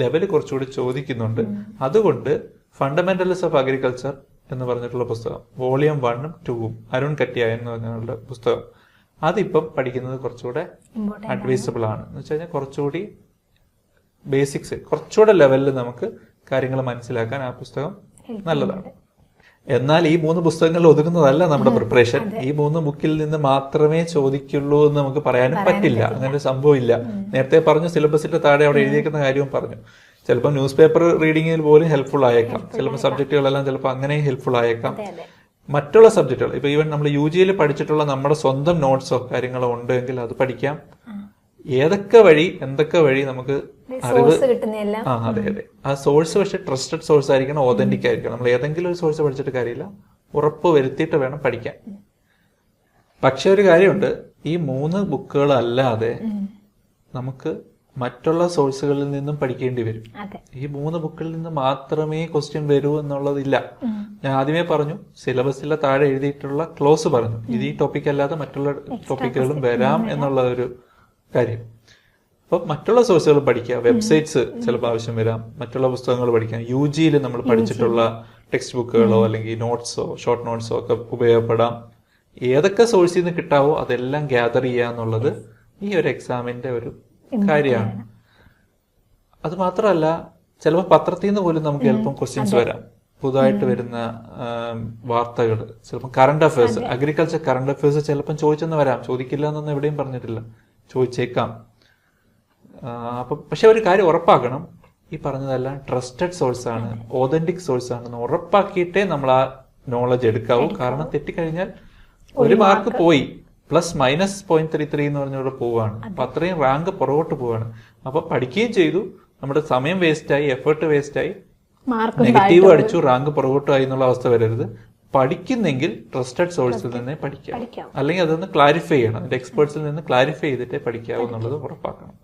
ലെവൽ കുറച്ചുകൂടി ചോദിക്കുന്നുണ്ട്. അതുകൊണ്ട് ഫണ്ടമെന്റൽസ് ഓഫ് അഗ്രികൾച്ചർ എന്ന് പറഞ്ഞിട്ടുള്ള പുസ്തകം വോളിയം 1ഉം 2ഉം അരുൺ കട്ടിയ എന്ന് പറഞ്ഞ പുസ്തകം, അതിപ്പം പഠിക്കുന്നത് കുറച്ചുകൂടെ അഡ്വൈസബിൾ ആണ്. എന്ന് വെച്ച് കഴിഞ്ഞാൽ കുറച്ചുകൂടി ബേസിക്സ് കുറച്ചുകൂടെ ലെവലിൽ നമുക്ക് കാര്യങ്ങൾ മനസ്സിലാക്കാൻ ആ പുസ്തകം നല്ലതാണ്. എന്നാൽ ഈ 3 പുസ്തകങ്ങളിൽ ഒതുങ്ങുന്നതല്ല നമ്മുടെ പ്രിപ്പറേഷൻ. ഈ 3 ബുക്കിൽ നിന്ന് മാത്രമേ ചോദിക്കുള്ളൂ എന്ന് നമുക്ക് പറയാനും പറ്റില്ല. അങ്ങനെ ഒരു സംഭവം ഇല്ല. നേരത്തെ പറഞ്ഞു, സിലബസിന്റെ താഴെ അവിടെ എഴുതിയേക്കുന്ന കാര്യവും പറഞ്ഞു. ചിലപ്പോൾ ന്യൂസ് പേപ്പർ റീഡിങ്ങിൽ പോലും ഹെൽപ്ഫുൾ ആയേക്കാം. ചിലപ്പോൾ സബ്ജക്റ്റുകളെല്ലാം ചിലപ്പോൾ അങ്ങനെ ഹെൽപ്ഫുൾ ആയേക്കാം. മറ്റുള്ള സബ്ജക്റ്റുകൾ ഇപ്പൊ ഈവൻ നമ്മൾ UGയിൽ പഠിച്ചിട്ടുള്ള നമ്മുടെ സ്വന്തം നോട്ട്സോ കാര്യങ്ങളോ ഉണ്ടെങ്കിൽ അത് പഠിക്കാം. ഏതൊക്കെ വഴി എന്തൊക്കെ വഴി നമുക്ക് അറിവ് അതെ അതെ ആ സോഴ്സ് പക്ഷെ ട്രസ്റ്റഡ് സോഴ്സ് ആയിരിക്കണം, ഓതന്റിക് ആയിരിക്കണം. നമ്മൾ ഏതെങ്കിലും ഒരു സോഴ്സ് പഠിച്ചിട്ട് കാര്യമില്ല, ഉറപ്പ് വരുത്തിയിട്ട് വേണം പഠിക്കാൻ. പക്ഷെ ഒരു കാര്യമുണ്ട്, ഈ 3 ബുക്കുകളല്ലാതെ നമുക്ക് മറ്റുള്ള സോഴ്സുകളിൽ നിന്നും പഠിക്കേണ്ടി വരും. ഈ 3 ബുക്കിൽ നിന്ന് മാത്രമേ ക്വസ്റ്റ്യൻ വരൂ എന്നുള്ളതില്ല. ഞാൻ ആദ്യമേ പറഞ്ഞു, സിലബസിലെ താഴെ എഴുതിയിട്ടുള്ള ക്ലോസ് പറഞ്ഞു, ഇത് ഈ ടോപ്പിക് അല്ലാതെ മറ്റുള്ള ടോപ്പിക്കുകളും വരാം എന്നുള്ള ഒരു കാര്യം. അപ്പൊ മറ്റുള്ള സോഴ്സുകൾ പഠിക്കുക, വെബ്സൈറ്റ്സ് ചിലപ്പോൾ ആവശ്യം വരാം, മറ്റുള്ള പുസ്തകങ്ങൾ പഠിക്കാം. UGയിൽ നമ്മൾ പഠിച്ചിട്ടുള്ള ടെക്സ്റ്റ് ബുക്കുകളോ അല്ലെങ്കിൽ നോട്ട്സോ ഷോർട്ട് നോട്ട്സോ ഒക്കെ ഉപയോഗപ്പെടാം. ഏതൊക്കെ സോഴ്സിൽ നിന്ന് കിട്ടാവോ അതെല്ലാം ഗ്യാദർ ചെയ്യുക എന്നുള്ളത് ഈ ഒരു എക്സാമിന്റെ ഒരു കാര്യമാണ്. അത് മാത്രമല്ല, ചിലപ്പോൾ പത്രത്തിൽ നിന്ന് പോലും നമുക്ക് എളുപ്പം ക്വസ്റ്റ്യൻസ് വരാം. പുതുതായിട്ട് വരുന്ന വാർത്തകൾ, ചിലപ്പോൾ current affairs, agriculture current affairs ചിലപ്പം ചോദിച്ചെന്ന് വരാം. ചോദിക്കില്ല എന്നൊന്നും എവിടെയും പറഞ്ഞിട്ടില്ല, ചോദിച്ചേക്കാം. അപ്പൊ പക്ഷെ ഒരു കാര്യം ഉറപ്പാക്കണം, ഈ പറഞ്ഞതെല്ലാം ട്രസ്റ്റഡ് സോഴ്സ് ആണ്, ഓതന്റിക് സോഴ്സ് ആണെന്ന് ഉറപ്പാക്കിയിട്ടേ നമ്മൾ ആ നോളജ് എടുക്കാവൂ. കാരണം തെറ്റിക്കഴിഞ്ഞാൽ 1 മാർക്ക് പോയി, +-0.33 എന്ന് പറഞ്ഞവിടെ പോവാണ്. അപ്പൊ അത്രയും റാങ്ക് പുറകോട്ട് പോവാണ്. അപ്പൊ പഠിക്കുകയും ചെയ്തു, നമ്മുടെ സമയം വേസ്റ്റായി, എഫേർട്ട് വേസ്റ്റായി, നെഗറ്റീവ് അടിച്ചു, റാങ്ക് പുറകോട്ടായി എന്നുള്ള അവസ്ഥ വരരുത്. പഠിക്കുന്നെങ്കിൽ ട്രസ്റ്റഡ് സോഴ്സിൽ നിന്നേ പഠിക്കാം. അല്ലെങ്കിൽ അതൊന്ന് ക്ലാരിഫൈ ചെയ്യണം, അതിന്റെ എക്സ്പേർട്സിൽ നിന്ന് ക്ലാരിഫൈ ചെയ്തിട്ടേ പഠിക്കാവൂ എന്നുള്ളത് ഉറപ്പാക്കണം.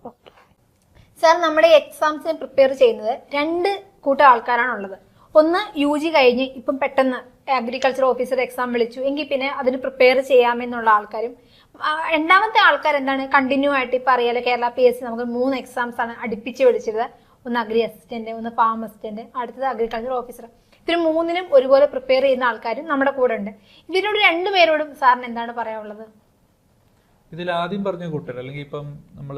സാർ, നമ്മുടെ എക്സാംസിന് പ്രിപ്പയർ ചെയ്യുന്നത് 2 കൂട്ടം ആൾക്കാരാണുള്ളത്. ഒന്ന് UG കഴിഞ്ഞ് ഇപ്പം പെട്ടെന്ന് അഗ്രികൾച്ചർ ഓഫീസർ എക്സാം വിളിച്ചു എങ്കിൽ പിന്നെ അതിന് പ്രിപ്പയർ ചെയ്യാമെന്നുള്ള ആൾക്കാരും. രണ്ടാമത്തെ ആൾക്കാർ എന്താണ്, കണ്ടിന്യൂ ആയിട്ട് ഇപ്പൊ അറിയാലോ കേരള PSC നമുക്ക് 3 എക്സാംസ് ആണ് അടുപ്പിച്ച് വിളിച്ചത്. ഒന്ന് അഗ്രി അസിസ്റ്റന്റ്, ഒന്ന് ഫാം അസിസ്റ്റന്റ്, അടുത്തത് അഗ്രികൾച്ചർ ഓഫീസർ. ഇതിന് 3നും ഒരുപോലെ പ്രിപ്പയർ ചെയ്യുന്ന ആൾക്കാരും നമ്മുടെ കൂടെ ഉണ്ട്. ഇതിനോട് 2 പേരോടും സാറിന് എന്താണ് പറയാനുള്ളത്? ഇതിൽ ആദ്യം പറഞ്ഞ കൂട്ടർ, അല്ലെങ്കിൽ ഇപ്പം നമ്മൾ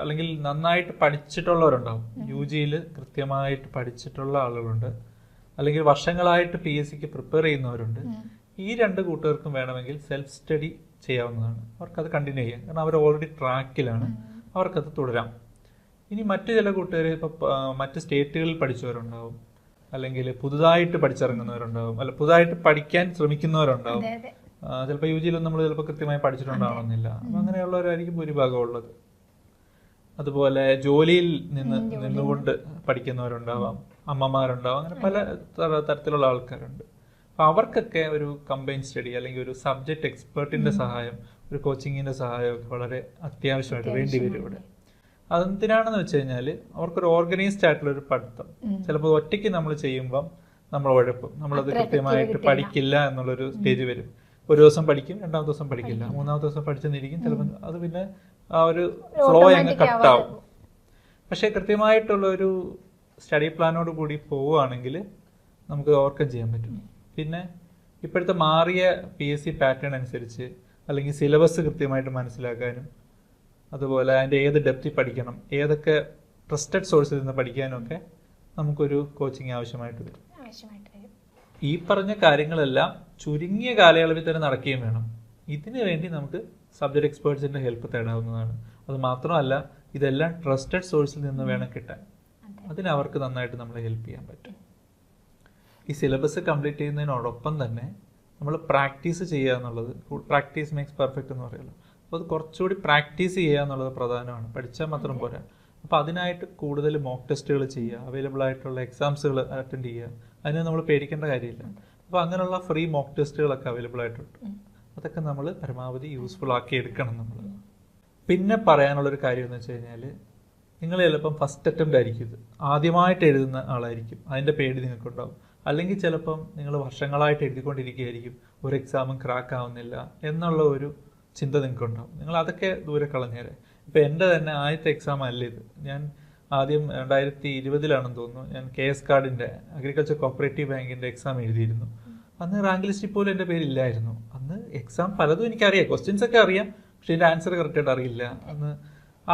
അല്ലെങ്കിൽ നന്നായിട്ട് പഠിച്ചിട്ടുള്ളവരുണ്ടാവും. UGയിൽ കൃത്യമായിട്ട് പഠിച്ചിട്ടുള്ള ആളുകളുണ്ട്, അല്ലെങ്കിൽ വർഷങ്ങളായിട്ട് PSCക്ക് പ്രിപ്പയർ ചെയ്യുന്നവരുണ്ട്. ഈ 2 കൂട്ടുകാർക്കും വേണമെങ്കിൽ സെൽഫ് സ്റ്റഡി ചെയ്യാവുന്നതാണ്. അവർക്കത് കണ്ടിന്യൂ ചെയ്യാം, കാരണം അവർ ഓൾറെഡി ട്രാക്കിലാണ്, അവർക്കത് തുടരാം. ഇനി മറ്റു ചില കൂട്ടുകാർ ഇപ്പം മറ്റ് സ്റ്റേറ്റുകളിൽ പഠിച്ചവരുണ്ടാവും, അല്ലെങ്കിൽ പുതുതായിട്ട് പഠിച്ചിറങ്ങുന്നവരുണ്ടാവും, അല്ല പുതുതായിട്ട് പഠിക്കാൻ ശ്രമിക്കുന്നവരുണ്ടാവും. ചിലപ്പോൾ UGയിലൊന്നും നമ്മൾ ചിലപ്പോൾ കൃത്യമായി പഠിച്ചിട്ടുണ്ടാവണമെന്നില്ല. അപ്പം അങ്ങനെയുള്ളവരായിരിക്കും ഭൂരിഭാഗം ഉള്ളത്. അതുപോലെ ജോലിയിൽ നിന്നുകൊണ്ട് പഠിക്കുന്നവരുണ്ടാവാം, അമ്മമാരുണ്ടാവാം, അങ്ങനെ പല തരത്തിലുള്ള ആൾക്കാരുണ്ട്. അപ്പോൾ അവർക്കൊക്കെ ഒരു കമ്പൈൻ സ്റ്റഡി അല്ലെങ്കിൽ ഒരു സബ്ജക്റ്റ് എക്സ്പേർട്ടിന്റെ സഹായം, ഒരു കോച്ചിങ്ങിന്റെ സഹായം ഒക്കെ വളരെ അത്യാവശ്യമായിട്ട് വേണ്ടി വരും ഇവിടെ. അതെന്തിനാണെന്ന് വെച്ച് കഴിഞ്ഞാൽ അവർക്കൊരു ഓർഗനൈസ്ഡ് ആയിട്ടുള്ള ഒരു പഠിത്തം. ചിലപ്പോൾ ഒറ്റയ്ക്ക് നമ്മൾ ചെയ്യുമ്പം നമ്മൾ ഉഴപ്പും, നമ്മളത് കൃത്യമായിട്ട് പഠിക്കില്ല എന്നുള്ളൊരു സ്റ്റേജ് വരും. ഒരു ദിവസം പഠിക്കും, രണ്ടാമത്തെ ദിവസം പഠിക്കില്ല, മൂന്നാമത്തെ ദിവസം പഠിച്ചെന്നിരിക്കും. ചിലപ്പോൾ അത് പിന്നെ ആ ഒരു ഫ്ലോ അങ്ങ് കട്ടാവും. പക്ഷെ കൃത്യമായിട്ടുള്ള ഒരു സ്റ്റഡി പ്ലാനോട് കൂടി പോവുകയാണെങ്കിൽ നമുക്ക് ഓവർകം ചെയ്യാൻ പറ്റും. പിന്നെ ഇപ്പോഴത്തെ മാറിയ PSC പാറ്റേൺ അനുസരിച്ച് അല്ലെങ്കിൽ സിലബസ് കൃത്യമായിട്ട് മനസ്സിലാക്കാനും, അതുപോലെ അതിൻ്റെ ഏത് ഡെപ്തിൽ പഠിക്കണം, ഏതൊക്കെ ട്രസ്റ്റഡ് സോഴ്സിൽ നിന്ന് പഠിക്കാനും ഒക്കെ നമുക്കൊരു കോച്ചിങ് ആവശ്യമായിട്ട് വരും. ഈ പറഞ്ഞ കാര്യങ്ങളെല്ലാം ചുരുങ്ങിയ കാലയളവിൽ തന്നെ നടക്കുകയും വേണം. ഇതിനു വേണ്ടി നമുക്ക് സബ്ജക്ട് എക്സ്പേർട്സിന്റെ ഹെൽപ്പ് തേടാവുന്നതാണ്. അത് മാത്രമല്ല, ഇതെല്ലാം ട്രസ്റ്റഡ് സോഴ്സിൽ നിന്ന് വേണം കിട്ടാൻ. അതിന് അവർക്ക് നന്നായിട്ട് നമ്മളെ ഹെൽപ്പ് ചെയ്യാൻ പറ്റും. ഈ സിലബസ് കംപ്ലീറ്റ് ചെയ്യുന്നതിനോടൊപ്പം തന്നെ നമ്മൾ പ്രാക്ടീസ് ചെയ്യുക എന്നുള്ളത്, പ്രാക്ടീസ് മേക്സ് പെർഫെക്റ്റ് എന്ന് പറയുമല്ലോ. അപ്പോൾ അത് കുറച്ചുകൂടി പ്രാക്ടീസ് ചെയ്യുക എന്നുള്ളത് പ്രധാനമാണ്. പഠിച്ചാൽ മാത്രം പോരാ. അപ്പോൾ അതിനായിട്ട് കൂടുതൽ മോക്ക് ടെസ്റ്റുകൾ ചെയ്യുക, അവൈലബിൾ ആയിട്ടുള്ള എക്സാംസുകൾ അറ്റൻഡ് ചെയ്യുക. അതിന് നമ്മൾ പേടിക്കേണ്ട കാര്യമില്ല. അപ്പോൾ അങ്ങനെയുള്ള ഫ്രീ മോക്ക് ടെസ്റ്റുകളൊക്കെ അവൈലബിൾ ആയിട്ടുണ്ട്. അതൊക്കെ നമ്മൾ പരമാവധി യൂസ്ഫുൾ ആക്കി എടുക്കണം നമ്മൾ. പിന്നെ പറയാനുള്ളൊരു കാര്യം എന്ന് വെച്ച് കഴിഞ്ഞാൽ, നിങ്ങൾ ചിലപ്പം ഫസ്റ്റ് അറ്റംപ്റ്റ് ആയിരിക്കും ഇത്, ആദ്യമായിട്ട് എഴുതുന്ന ആളായിരിക്കും, അതിൻ്റെ പേടി നിങ്ങൾക്കുണ്ടാവും. അല്ലെങ്കിൽ ചിലപ്പം നിങ്ങൾ വർഷങ്ങളായിട്ട് എഴുതിക്കൊണ്ടിരിക്കുകയായിരിക്കും, ഒരു എക്സാമും ക്രാക്ക് ആവുന്നില്ല എന്നുള്ള ഒരു ചിന്ത നിങ്ങൾക്കുണ്ടാവും. നിങ്ങൾ അതൊക്കെ ദൂരെ കളഞ്ഞേരെ. ഇപ്പം എൻ്റെ തന്നെ ആദ്യത്തെ എക്സാം അല്ല ഇത്. ഞാൻ ആദ്യം 2020 തോന്നുന്നു, ഞാൻ KS കാർഡിൻ്റെ അഗ്രികൾച്ചർ കോപ്പറേറ്റീവ് ബാങ്കിൻ്റെ എക്സാം എഴുതിയിരുന്നു. അന്ന് റാങ്ക് ലിസ്റ്റിൽ പോലും എൻ്റെ പേരില്ലായിരുന്നു. അന്ന് എക്സാം പലതും എനിക്കറിയാം, ക്വസ്റ്റ്യൻസ് ഒക്കെ അറിയാം, പക്ഷെ എൻ്റെ ആൻസർ കറക്റ്റായിട്ട് അറിയില്ല. അന്ന്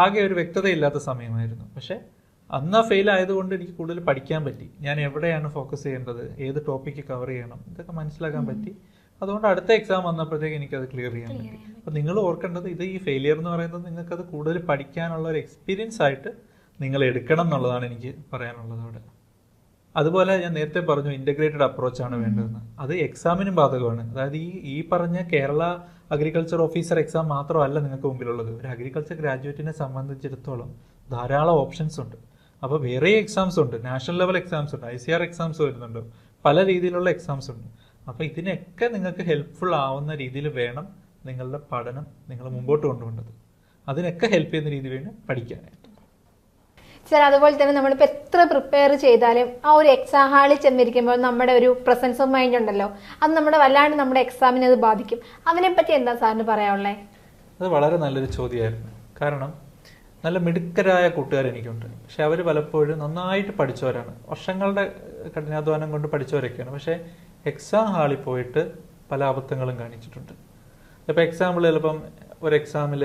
ആകെ ഒരു വ്യക്തതയില്ലാത്ത സമയമായിരുന്നു. പക്ഷെ അന്ന് ഫെയിൽ ആയതുകൊണ്ട് എനിക്ക് കൂടുതൽ പഠിക്കാൻ പറ്റി. ഞാൻ എവിടെയാണ് ഫോക്കസ് ചെയ്യേണ്ടത്, ഏത് ടോപ്പിക്ക് കവർ ചെയ്യണം, ഇതൊക്കെ മനസ്സിലാക്കാൻ പറ്റി. അതുകൊണ്ട് അടുത്ത എക്സാം വന്നപ്പോഴത്തേക്ക് എനിക്കത് ക്ലിയർ ചെയ്യാൻ പറ്റി. അപ്പം നിങ്ങൾ ഓർക്കേണ്ടത്, ഇത് ഈ ഫെയിലിയർ എന്ന് പറയുന്നത് നിങ്ങൾക്കത് കൂടുതൽ പഠിക്കാനുള്ള ഒരു എക്സ്പീരിയൻസ് ആയിട്ട് നിങ്ങൾ എടുക്കണം എന്നുള്ളതാണ് എനിക്ക് പറയാനുള്ളത് അവിടെ. അതുപോലെ ഞാൻ നേരത്തെ പറഞ്ഞു, ഇൻ്റഗ്രേറ്റഡ് അപ്രോച്ചാണ് വേണ്ടതെന്ന്. അത് എക്സാമിനും ബാധകമാണ്. അതായത് ഈ പറഞ്ഞ കേരള അഗ്രികൾച്ചർ ഓഫീസർ എക്സാം മാത്രമല്ല നിങ്ങൾക്ക് മുമ്പിലുള്ളത്. ഒരു അഗ്രികൾച്ചർ ഗ്രാജുവേറ്റിനെ സംബന്ധിച്ചിടത്തോളം ധാരാളം ഓപ്ഷൻസ് ഉണ്ട്. അപ്പോൾ വേറെ എക്സാംസ് ഉണ്ട്, നാഷണൽ ലെവൽ എക്സാംസ് ഉണ്ട്, ICR എക്സാംസ് വരുന്നുണ്ട്, പല രീതിയിലുള്ള എക്സാംസ് ഉണ്ട്. അപ്പോൾ ഇതിനൊക്കെ നിങ്ങൾക്ക് ഹെൽപ്ഫുൾ ആവുന്ന രീതിയിൽ വേണം നിങ്ങളുടെ പഠനം നിങ്ങൾ മുമ്പോട്ട് കൊണ്ടുപോകേണ്ടത്. അതിനൊക്കെ ഹെൽപ്പ് ചെയ്യുന്ന രീതിയിൽ വേണം പഠിക്കാനായിട്ട്. സാർ, അതുപോലെ തന്നെ നമ്മളിപ്പോൾ എത്ര പ്രിപ്പയർ ചെയ്താലും ആ ഒരു എക്സാം ഹാളിൽ ചെന്നിരിക്കുമ്പോൾ നമ്മുടെ ഒരു പ്രസൻസ് ഓഫ് മൈൻഡ് ഉണ്ടല്ലോ, അത് നമ്മുടെ വല്ലാണ്ട് നമ്മുടെ എക്സാമിനെ അത് ബാധിക്കും. അതിനെപ്പറ്റി എന്താ സാറിന് പറയാനുള്ളത്? അത് വളരെ നല്ലൊരു ചോദ്യമായിരുന്നു. കാരണം നല്ല മിടുക്കരായ കൂട്ടുകാർ എനിക്കുണ്ട്. പക്ഷെ അവർ പലപ്പോഴും നന്നായിട്ട് പഠിച്ചവരാണ്, വർഷങ്ങളുടെ കഠിനാധ്വാനം കൊണ്ട് പഠിച്ചവരൊക്കെയാണ്. പക്ഷേ എക്സാം ഹാളിൽ പോയിട്ട് പല അബദ്ധങ്ങളും കാണിച്ചിട്ടുണ്ട്. ഇപ്പം എക്സാമ്പിൾ, ചിലപ്പം ഒരു എക്സാമിൽ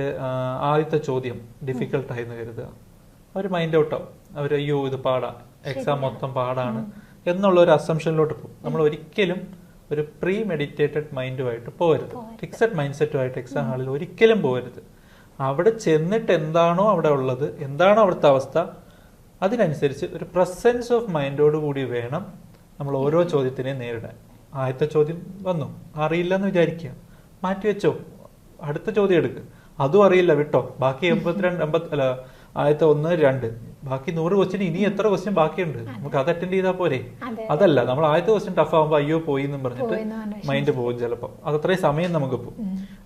ആദ്യത്തെ ചോദ്യം ഡിഫിക്കൽട്ടായി എന്ന് കരുതുക, അവർ മൈൻഡ് ഔട്ട് ആവും. അവർ അയ്യോ ഇത് പാടാ, എക്സാം മൊത്തം പാടാണ് എന്നുള്ള ഒരു അസംഷനിലോട്ട് പോകും. നമ്മൾ ഒരിക്കലും ഒരു പ്രീ മെഡിറ്റേറ്റഡ് മൈൻഡുമായിട്ട് പോകരുത്, ഫിക്സഡ് മൈൻഡ് സെറ്റുമായിട്ട് എക്സാം ഹാളിൽ ഒരിക്കലും പോകരുത്. അവിടെ ചെന്നിട്ട് എന്താണോ അവിടെ ഉള്ളത്, എന്താണോ അവിടുത്തെ അവസ്ഥ, അതിനനുസരിച്ച് ഒരു പ്രസൻസ് ഓഫ് മൈൻഡോട് കൂടി വേണം നമ്മൾ ഓരോ ചോദ്യത്തിനെയും നേരിടാൻ. ആദ്യത്തെ ചോദ്യം വന്നു, അറിയില്ല എന്ന് വിചാരിക്കുക, മാറ്റിവെച്ചോ, അടുത്ത ചോദ്യം എടുക്കുക. അതും അറിയില്ല, വിട്ടോ, ബാക്കി 82 1 2 ബാക്കി 100 ക്വസ്റ്റ്യൻ, ഇനി എത്ര ക്വസ്റ്റ്യൻ ബാക്കിയുണ്ട്, നമുക്ക് അത് അറ്റൻഡ് ചെയ്താൽ പോരെ. അതല്ല, നമ്മൾ ആദ്യത്തെ ക്വസ്റ്റ്യൻ ടഫ് ആകുമ്പോൾ അയ്യോ പോയി എന്നും പറഞ്ഞിട്ട് മൈൻഡ് പോകും ചിലപ്പോൾ. അത് അത്രയും സമയം നമുക്ക് പോകും.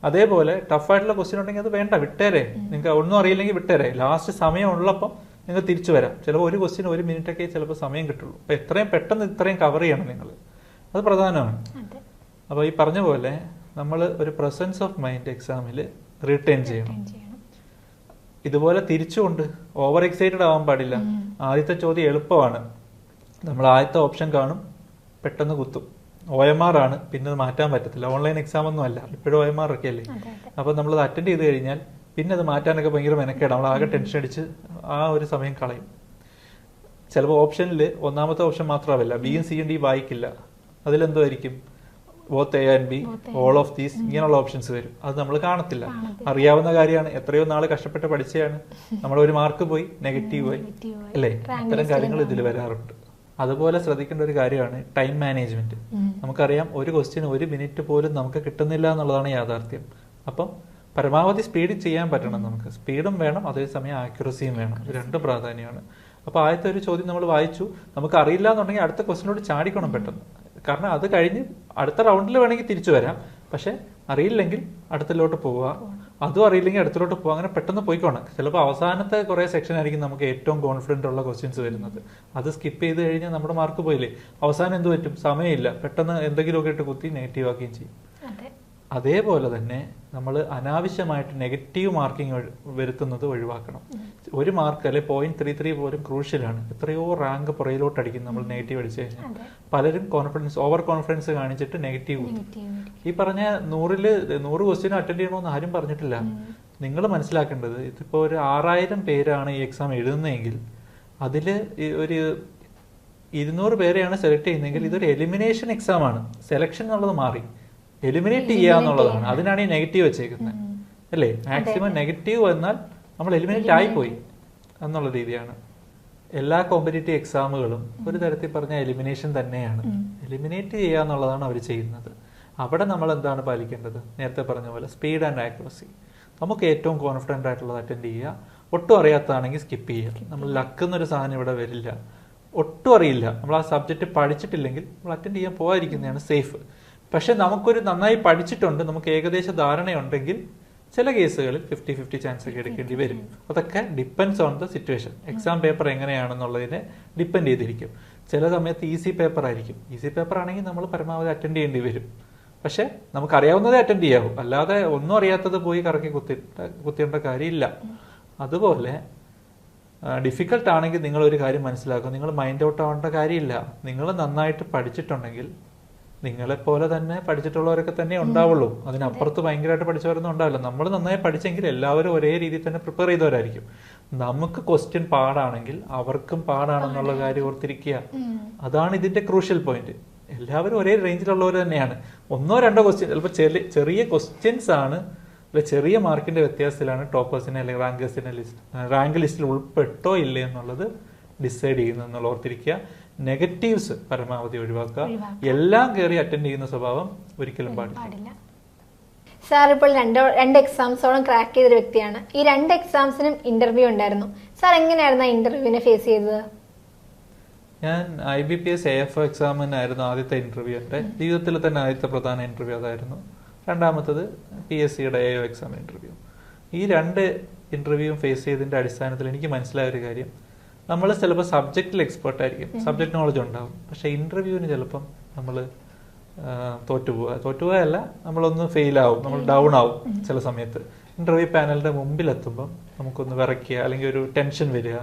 അതേപോലെ ടഫായിട്ടുള്ള ക്വസ്റ്റ്യൻ ഉണ്ടെങ്കിൽ അത് വേണ്ട, വിട്ടേരെ. നിങ്ങൾക്ക് ഒന്നും അറിയില്ലെങ്കിൽ വിട്ടേരെ. ലാസ്റ്റ് സമയം ഉള്ളപ്പോൾ നിങ്ങൾ തിരിച്ചു വരാം. ചിലപ്പോൾ ഒരു ക്വസ്റ്റ്യൻ 1 മിനിറ്റൊക്കെ ചിലപ്പോൾ സമയം കിട്ടുള്ളൂ. അപ്പോൾ എത്രയും പെട്ടെന്ന് ഇത്രയും കവർ ചെയ്യണം നിങ്ങൾ, അത് പ്രധാനമാണ്. അപ്പോൾ ഈ പറഞ്ഞ പോലെ നമ്മൾ ഒരു പ്രസൻസ് ഓഫ് മൈൻഡ് എക്സാമിൽ റിട്ടേൺ ചെയ്യണം. ഇതുപോലെ തിരിച്ചുകൊണ്ട് ഓവർ എക്സൈറ്റഡ് ആവാൻ പാടില്ല. ആദ്യത്തെ ചോദ്യം എളുപ്പമാണ്, നമ്മൾ ആദ്യത്തെ ഓപ്ഷൻ കാണും, പെട്ടെന്ന് കുത്തും. OMR ആണ്, പിന്നെ അത് മാറ്റാൻ പറ്റത്തില്ല. ഓൺലൈൻ എക്സാം ഒന്നും അല്ല, ഇപ്പോഴും OMR ഒക്കെ അല്ലേ. അപ്പോൾ നമ്മളത് അറ്റൻഡ് ചെയ്ത് കഴിഞ്ഞാൽ പിന്നെ അത് മാറ്റാനൊക്കെ ഭയങ്കര മെനക്കേടാണ്. നമ്മൾ ആകെ ടെൻഷൻ അടിച്ച് ആ ഒരു സമയം കളയും. ചിലപ്പോൾ ഓപ്ഷനിൽ ഒന്നാമത്തെ ഓപ്ഷൻ മാത്രമാവില്ല, ബിയും സിയും ഡി വായിക്കില്ല. അതിലെന്തോ ആയിരിക്കും, both A and B, all of these, ഇങ്ങനെയുള്ള ഓപ്ഷൻസ് വരും. അത് നമ്മൾ കാണത്തില്ല. അറിയാവുന്ന കാര്യമാണ്, എത്രയോ നാൾ കഷ്ടപ്പെട്ട് പഠിച്ചതാണ്, നമ്മൾ ഒരു മാർക്ക് പോയി, നെഗറ്റീവ് പോയി അല്ലേ. അത്തരം കാര്യങ്ങൾ ഇതിൽ വരാറുണ്ട്. അതുപോലെ ശ്രദ്ധിക്കേണ്ട ഒരു കാര്യമാണ് ടൈം മാനേജ്മെന്റ്. നമുക്കറിയാം, ഒരു ക്വസ്റ്റ്യൻ 1 മിനിറ്റ് പോലും നമുക്ക് കിട്ടുന്നില്ല എന്നുള്ളതാണ് യാഥാർത്ഥ്യം. അപ്പം പരമാവധി സ്പീഡിൽ ചെയ്യാൻ പറ്റണം. നമുക്ക് സ്പീഡും വേണം, അതേസമയം ആക്യുറസിയും വേണം. ഇത് രണ്ടും പ്രാധാന്യമാണ്. അപ്പോൾ ആദ്യത്തെ ഒരു ചോദ്യം നമ്മൾ വായിച്ചു, നമുക്ക് അറിയില്ല എന്നുണ്ടെങ്കിൽ അടുത്ത ക്വസ്റ്റ്യനോട് ചാടിക്കണം പെട്ടെന്ന്. കാരണം അത് കഴിഞ്ഞ് അടുത്ത റൗണ്ടിൽ വേണമെങ്കിൽ തിരിച്ചു വരാം, പക്ഷെ അറിയില്ലെങ്കിൽ അടുത്തിലോട്ട് പോവുക, അതും അറിയില്ലെങ്കിൽ അടുത്തിലോട്ട് പോവുക, അങ്ങനെ പെട്ടെന്ന് പോയിക്കോണം. ചിലപ്പോൾ അവസാനത്തെ കുറേ സെക്ഷൻ ആയിരിക്കും നമുക്ക് ഏറ്റവും കോൺഫിഡൻ്റ് ഉള്ള ക്വസ്റ്റ്യൻസ് വരുന്നത്. അത് സ്കിപ്പ് ചെയ്ത് കഴിഞ്ഞാൽ നമ്മുടെ മാർക്ക് പോയില്ലേ. അവസാനം എന്ത് പറ്റും, സമയമില്ല, പെട്ടെന്ന് എന്തെങ്കിലുമൊക്കെ ഇട്ട് കുത്തി നെഗറ്റീവ് ആക്കുകയും ചെയ്യും. അതേപോലെ തന്നെ നമ്മൾ അനാവശ്യമായിട്ട് നെഗറ്റീവ് മാർക്കിംഗ് വരുത്തുന്നത് ഒഴിവാക്കണം. ഒരു മാർക്ക് അല്ലെ 0.33 പോലും ക്രൂഷ്യലാണ്. എത്രയോ റാങ്ക് പുറയിലോട്ട് അടിക്കും നമ്മൾ നെഗറ്റീവ് അടിച്ചു കഴിഞ്ഞാൽ. പലരും ഓവർ കോൺഫിഡൻസ് കാണിച്ചിട്ട് നെഗറ്റീവ്. ഈ പറഞ്ഞ 100 ക്വസ്റ്റ്യൻ അറ്റൻഡ് ചെയ്യണമെന്ന് ആരും പറഞ്ഞിട്ടില്ല. നിങ്ങൾ മനസ്സിലാക്കേണ്ടത്, ഇതിപ്പോ ഒരു 6000 പേരാണ് ഈ എക്സാം എഴുതുന്നതെങ്കിൽ അതിൽ ഒരു 200 പേരെയാണ് സെലക്ട് ചെയ്യുന്നതെങ്കിൽ ഇതൊരു എലിമിനേഷൻ എക്സാം ആണ്. സെലക്ഷൻ എന്നുള്ളത് മാറി എലിമിനേറ്റ് ചെയ്യുക എന്നുള്ളതാണ്. അതിനാണ് ഈ നെഗറ്റീവ് വെച്ചേക്കുന്നത് അല്ലേ. മാക്സിമം നെഗറ്റീവ് വന്നാൽ നമ്മൾ എലിമിനേറ്റ് ആയിപ്പോയി എന്നുള്ള രീതിയാണ്. എല്ലാ കോമ്പറ്റേറ്റീവ് എക്സാമുകളും ഒരു തരത്തിൽ പറഞ്ഞ എലിമിനേഷൻ തന്നെയാണ്. എലിമിനേറ്റ് ചെയ്യുക എന്നുള്ളതാണ് അവർ ചെയ്യുന്നത്. അവിടെ നമ്മൾ എന്താണ് പാലിക്കേണ്ടത്? നേരത്തെ പറഞ്ഞ പോലെ സ്പീഡ് ആൻഡ് ആക്യുറസി. നമുക്ക് ഏറ്റവും കോൺഫിഡൻ്റ് ആയിട്ടുള്ളത് അറ്റൻഡ് ചെയ്യുക. ഒട്ടും അറിയാത്തതാണെങ്കിൽ സ്കിപ്പ് ചെയ്യുക. നമ്മൾ ലക്ക് എന്നൊരു സാധനം ഇവിടെ വരില്ല. ഒട്ടും അറിയില്ല, നമ്മൾ ആ സബ്ജക്റ്റ് പഠിച്ചിട്ടില്ലെങ്കിൽ നമ്മൾ അറ്റൻഡ് ചെയ്യാൻ പോകാതിരിക്കുന്നതാണ് സേഫ്. പക്ഷെ നമുക്കൊരു നന്നായി പഠിച്ചിട്ടുണ്ട്, നമുക്ക് ഏകദേശ ധാരണയുണ്ടെങ്കിൽ ചില കേസുകളിൽ 50-50 ചാൻസ് ഒക്കെ എടുക്കേണ്ടി വരും. അതൊക്കെ depends on the situation. Exam paper എങ്ങനെയാണെന്നുള്ളതിനെ ഡിപ്പെൻഡ് ചെയ്തിരിക്കും. ചില സമയത്ത് ഈസി പേപ്പർ ആയിരിക്കും. ഈസി പേപ്പർ ആണെങ്കിൽ നമ്മൾ പരമാവധി അറ്റൻഡ് ചെയ്യേണ്ടി വരും. പക്ഷെ നമുക്കറിയാവുന്നതേ അറ്റൻഡ് ചെയ്യാവൂ, അല്ലാതെ ഒന്നും അറിയാത്തത് പോയി കറക്കി കുത്തേണ്ട കാര്യമില്ല. അതുപോലെ ഡിഫിക്കൽട്ട് ആണെങ്കിൽ നിങ്ങൾ ഒരു കാര്യം മനസ്സിലാക്കും, നിങ്ങൾ മൈൻഡ് ഔട്ട് ആവേണ്ട കാര്യമില്ല. നിങ്ങൾ നന്നായിട്ട് പഠിച്ചിട്ടുണ്ടെങ്കിൽ നിങ്ങളെപ്പോലെ തന്നെ പഠിച്ചിട്ടുള്ളവരൊക്കെ തന്നെ ഉണ്ടാവുള്ളൂ. അതിനപ്പുറത്ത് ഭയങ്കരമായിട്ട് പഠിച്ചവരൊന്നും ഉണ്ടാവില്ല. നമ്മൾ നന്നായി പഠിച്ചെങ്കിൽ എല്ലാവരും ഒരേ രീതിയിൽ തന്നെ പ്രിപ്പയർ ചെയ്തവരായിരിക്കും. നമുക്ക് ക്വസ്റ്റ്യൻ പാടാണെങ്കിൽ അവർക്കും പാടാണെന്നുള്ള കാര്യം ഓർത്തിരിക്കുക. അതാണ് ഇതിന്റെ ക്രൂഷ്യൽ പോയിന്റ്. എല്ലാവരും ഒരേ റേഞ്ചിലുള്ളവർ തന്നെയാണ്. 1-2 ക്വസ്റ്റ്യൻ, ചിലപ്പോൾ ചെറിയ ക്വസ്റ്റ്യൻസ് ആണ്, ചെറിയ മാർക്കിന്റെ വ്യത്യാസത്തിലാണ് ടോപ്പേഴ്സിനെ അല്ലെങ്കിൽ റാങ്ക് ലിസ്റ്റിൽ ഉൾപ്പെട്ടോ ഇല്ലേ എന്നുള്ളത് ഡിസൈഡ് ചെയ്യുന്നത് എന്നുള്ള ഓർത്തിരിക്കുക. നെഗറ്റീവ്സ് പരമാവധി ഒഴിവാക്കുക. എല്ലാം കയറി അറ്റൻഡ് ചെയ്യുന്ന സ്വഭാവം ഒരിക്കലും പാടില്ല. സാർ ഇപ്പോൾ രണ്ട് എക്സാംസോളം ക്രാക്ക് ചെയ്തൊരു വ്യക്തിയാണ്. ഈ 2 എക്സാംസിനും ഇന്റർവ്യൂ ഉണ്ടായിരുന്നു. സാർ എങ്ങനെയായിരുന്നു ആ ഇന്റർവ്യൂവിനെ ഫേസ് ചെയ്തത്? ഞാൻ IBPS AFO എക്സാമിനായിരുന്നു ആദ്യത്തെ ഇന്റർവ്യൂ. എൻ്റെ ജീവിതത്തിൽ തന്നെ ആദ്യത്തെ പ്രധാന ഇന്റർവ്യൂ അതായിരുന്നു. രണ്ടാമത്തത് PSCയുടെ AO എക്സാം ഇന്റർവ്യൂ. ഈ 2 ഇന്റർവ്യൂവും ഫേസ് ചെയ്തതിന്റെ അടിസ്ഥാനത്തിൽ എനിക്ക് മനസ്സിലായ ഒരു കാര്യം, നമ്മൾ ചിലപ്പോൾ സബ്ജക്റ്റിൽ എക്സ്പേർട്ട് ആയിരിക്കും, സബ്ജക്ട് നോളജ് ഉണ്ടാവും, പക്ഷെ ഇന്റർവ്യൂവിന് ചിലപ്പം നമ്മൾ തോറ്റുപോയല്ല, നമ്മളൊന്ന് ഫെയിൽ ആവും, നമ്മൾ ഡൗൺ ആവും. ചില സമയത്ത് ഇന്റർവ്യൂ പാനലിന്റെ മുമ്പിലെത്തുമ്പം നമുക്കൊന്ന് വിറയ്ക്കുക, അല്ലെങ്കിൽ ഒരു ടെൻഷൻ വരിക,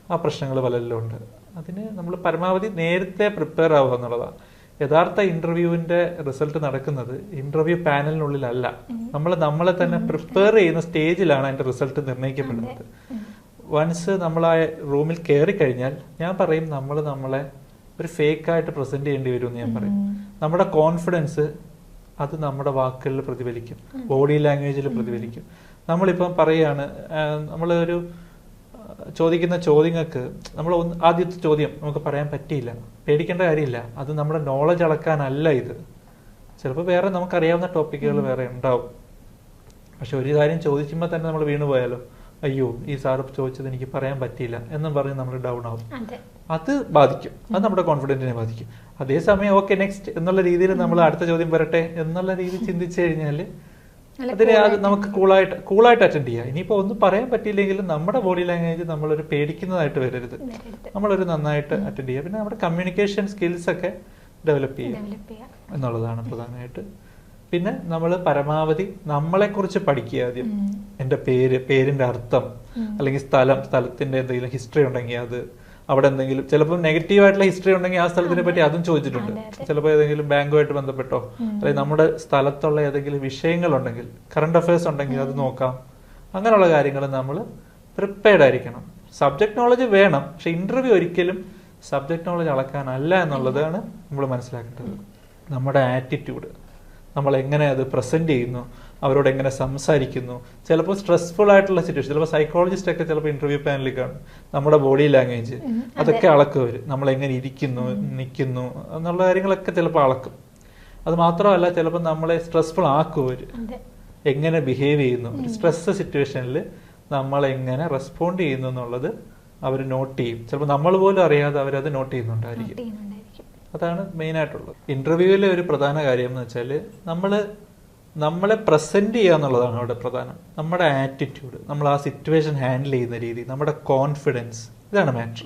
ആ പ്രശ്നങ്ങൾ പലരിലും ഉണ്ട്. അതിന് നമ്മൾ പരമാവധി നേരത്തെ പ്രിപ്പയർ ആവുക എന്നുള്ളതാണ്. യഥാർത്ഥ ഇന്റർവ്യൂവിന്റെ റിസൾട്ട് നടക്കുന്നത് ഇന്റർവ്യൂ പാനലിനുള്ളിലല്ല, നമ്മളെ തന്നെ പ്രിപ്പയർ ചെയ്യുന്ന സ്റ്റേജിലാണ് അതിന്റെ റിസൾട്ട് നിർണ്ണയിക്കപ്പെടുന്നത്. വൺസ് നമ്മൾ ആ റൂമിൽ കയറി കഴിഞ്ഞാൽ ഞാൻ പറയും നമ്മളെ ഒരു ഫേക്കായിട്ട് പ്രസന്റ് ചെയ്യേണ്ടി വരും എന്ന് ഞാൻ പറയും. നമ്മുടെ കോൺഫിഡൻസ് അത് നമ്മുടെ വാക്കുകളിൽ പ്രതിഫലിക്കും, ബോഡി ലാംഗ്വേജിൽ പ്രതിഫലിക്കും. നമ്മളിപ്പം പറയാണ്, നമ്മളൊരു ചോദിക്കുന്ന ചോദ്യങ്ങൾക്ക് നമ്മൾ ആദ്യത്തെ ചോദ്യം നമുക്ക് പറയാൻ പറ്റിയില്ല, പേടിക്കേണ്ട കാര്യമില്ല. അത് നമ്മുടെ നോളജ് അളക്കാനല്ല ഇത്. ചിലപ്പോൾ വേറെ നമുക്കറിയാവുന്ന ടോപ്പിക്കുകൾ വേറെ ഉണ്ടാവും. പക്ഷെ ഒരു കാര്യം ചോദിക്കുമ്പോൾ തന്നെ നമ്മൾ വീണു പോയാലോ, അയ്യോ ഈ സാറ് ചോദിച്ചത് എനിക്ക് പറയാൻ പറ്റിയില്ല എന്നും പറഞ്ഞ് നമ്മൾ ഡൗൺ ആവും. അത് ബാധിക്കും, അത് നമ്മുടെ കോൺഫിഡൻസിനെ ബാധിക്കും. അതേസമയം ഓക്കെ നെക്സ്റ്റ് എന്നുള്ള രീതിയിൽ നമ്മൾ അടുത്ത ചോദ്യം വരട്ടെ എന്നുള്ള രീതിയിൽ ചിന്തിച്ചു കഴിഞ്ഞാൽ അതിനെ അത് നമുക്ക് കൂളായിട്ട് അറ്റൻഡ് ചെയ്യാം. ഇനിയിപ്പോൾ ഒന്നും പറയാൻ പറ്റിയില്ലെങ്കിലും നമ്മുടെ ബോഡി ലാംഗ്വേജ് നമ്മളൊരു പേടിക്കുന്നതായിട്ട് വരരുത്, നമ്മളൊരു നന്നായിട്ട് അറ്റൻഡ് ചെയ്യുക. പിന്നെ നമ്മുടെ കമ്മ്യൂണിക്കേഷൻ സ്കിൽസ് ഒക്കെ ഡെവലപ്പ് ചെയ്യുക എന്നുള്ളതാണ് പ്രധാനമായിട്ട്. പിന്നെ നമ്മൾ പരമാവധി നമ്മളെക്കുറിച്ച് പഠിക്കുക ആദ്യം. എൻ്റെ പേരിന്റെ അർത്ഥം, അല്ലെങ്കിൽ സ്ഥലത്തിന്റെ എന്തെങ്കിലും ഹിസ്റ്ററി ഉണ്ടെങ്കിൽ അത്, അവിടെ എന്തെങ്കിലും ചിലപ്പോൾ നെഗറ്റീവ് ആയിട്ടുള്ള ഹിസ്റ്ററി ഉണ്ടെങ്കിൽ ആ സ്ഥലത്തിനെ പറ്റി അതും ചോദിച്ചിട്ടുണ്ട്. ചിലപ്പോൾ ഏതെങ്കിലും ബാങ്കുമായിട്ട് ബന്ധപ്പെട്ടോ അല്ലെങ്കിൽ നമ്മുടെ സ്ഥലത്തുള്ള ഏതെങ്കിലും വിഷയങ്ങളുണ്ടെങ്കിൽ, കറണ്ട് അഫയേഴ്സ് ഉണ്ടെങ്കിൽ അത് നോക്കാം. അങ്ങനെയുള്ള കാര്യങ്ങൾ നമ്മൾ പ്രിപ്പയർഡ് ആയിരിക്കണം. സബ്ജക്ട് നോളജ് വേണം, പക്ഷെ ഇന്റർവ്യൂ ഒരിക്കലും സബ്ജക്ട് നോളജ് അളക്കാനല്ല എന്നുള്ളതാണ് നമ്മൾ മനസ്സിലാക്കേണ്ടത്. നമ്മുടെ ആറ്റിറ്റ്യൂഡ്, നമ്മൾ എങ്ങനെ അത് പ്രസന്റ് ചെയ്യുന്നു, അവരോട് എങ്ങനെ സംസാരിക്കുന്നു. ചിലപ്പോൾ സ്ട്രെസ്ഫുൾ ആയിട്ടുള്ള സിറ്റുവേഷൻ, ചിലപ്പോൾ സൈക്കോളജിസ്റ്റ് ഒക്കെ ചിലപ്പോൾ ഇന്റർവ്യൂ പാനലിൽ കാണും. നമ്മുടെ ബോഡി ലാംഗ്വേജ് അതൊക്കെ അളക്കും അവർ. നമ്മളെങ്ങനെ ഇരിക്കുന്നു, നിൽക്കുന്നു എന്നുള്ള കാര്യങ്ങളൊക്കെ ചിലപ്പോൾ അളക്കും. അത് മാത്രമല്ല, ചിലപ്പോൾ നമ്മളെ സ്ട്രെസ്ഫുൾ ആക്കും അവർ. എങ്ങനെ ബിഹേവ് ചെയ്യുന്നു, സ്ട്രെസ് സിറ്റുവേഷനിൽ നമ്മൾ എങ്ങനെ റെസ്പോണ്ട് ചെയ്യുന്നു എന്നുള്ളത് അവർ നോട്ട് ചെയ്യും. ചിലപ്പോൾ നമ്മൾ പോലും അറിയാതെ അവരത് നോട്ട് ചെയ്യുന്നുണ്ടായിരിക്കും. അതാണ് മെയിനായിട്ടുള്ളത്. ഇൻ്റർവ്യൂവിലെ ഒരു പ്രധാന കാര്യം എന്ന് വെച്ചാൽ നമ്മളെ പ്രസൻറ്റ് ചെയ്യുക എന്നുള്ളതാണ് അവിടെ പ്രധാനം. നമ്മുടെ ആറ്റിറ്റ്യൂഡ്, നമ്മൾ ആ സിറ്റുവേഷൻ ഹാൻഡിൽ ചെയ്യുന്ന രീതി, നമ്മുടെ കോൺഫിഡൻസ്, ഇതാണ് മാറ്റർ.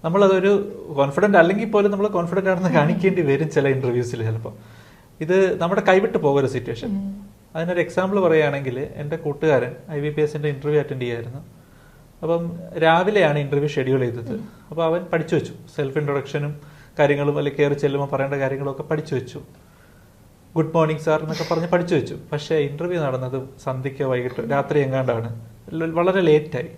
നമ്മളതൊരു കോൺഫിഡൻ്റ് അല്ലെങ്കിൽ പോലും നമ്മൾ കോൺഫിഡൻ്റ് ആണെന്ന് കാണിക്കേണ്ടി വരും ചില ഇൻ്റർവ്യൂസിൽ. ചിലപ്പോൾ ഇത് നമ്മുടെ കൈവിട്ട് പോകുന്ന സിറ്റുവേഷൻ. അതിനൊരു എക്സാമ്പിൾ പറയുകയാണെങ്കിൽ, എൻ്റെ കൂട്ടുകാരൻ IBPSൻ്റെ ഇൻ്റർവ്യൂ അറ്റൻഡ് ചെയ്യായിരുന്നു. അപ്പം രാവിലെയാണ് ഇൻ്റർവ്യൂ ഷെഡ്യൂൾ ചെയ്തത്. അപ്പോൾ അവൻ പഠിച്ചു വെച്ചു, സെൽഫ് ഇൻട്രൊഡക്ഷനും കാര്യങ്ങളും അല്ലെങ്കിൽ കയറി ചെല്ലുമ്പോൾ പറയേണ്ട കാര്യങ്ങളൊക്കെ പഠിച്ചു വെച്ചു. ഗുഡ് മോർണിംഗ് സാർ എന്നൊക്കെ പറഞ്ഞ് പഠിച്ചു വെച്ചു. പക്ഷേ ഇൻ്റർവ്യൂ നടന്നത് സന്ധ്യയ്ക്കോ വൈകിട്ടോ രാത്രി എങ്ങാണ്ടാണ്. വളരെ ലേറ്റായി.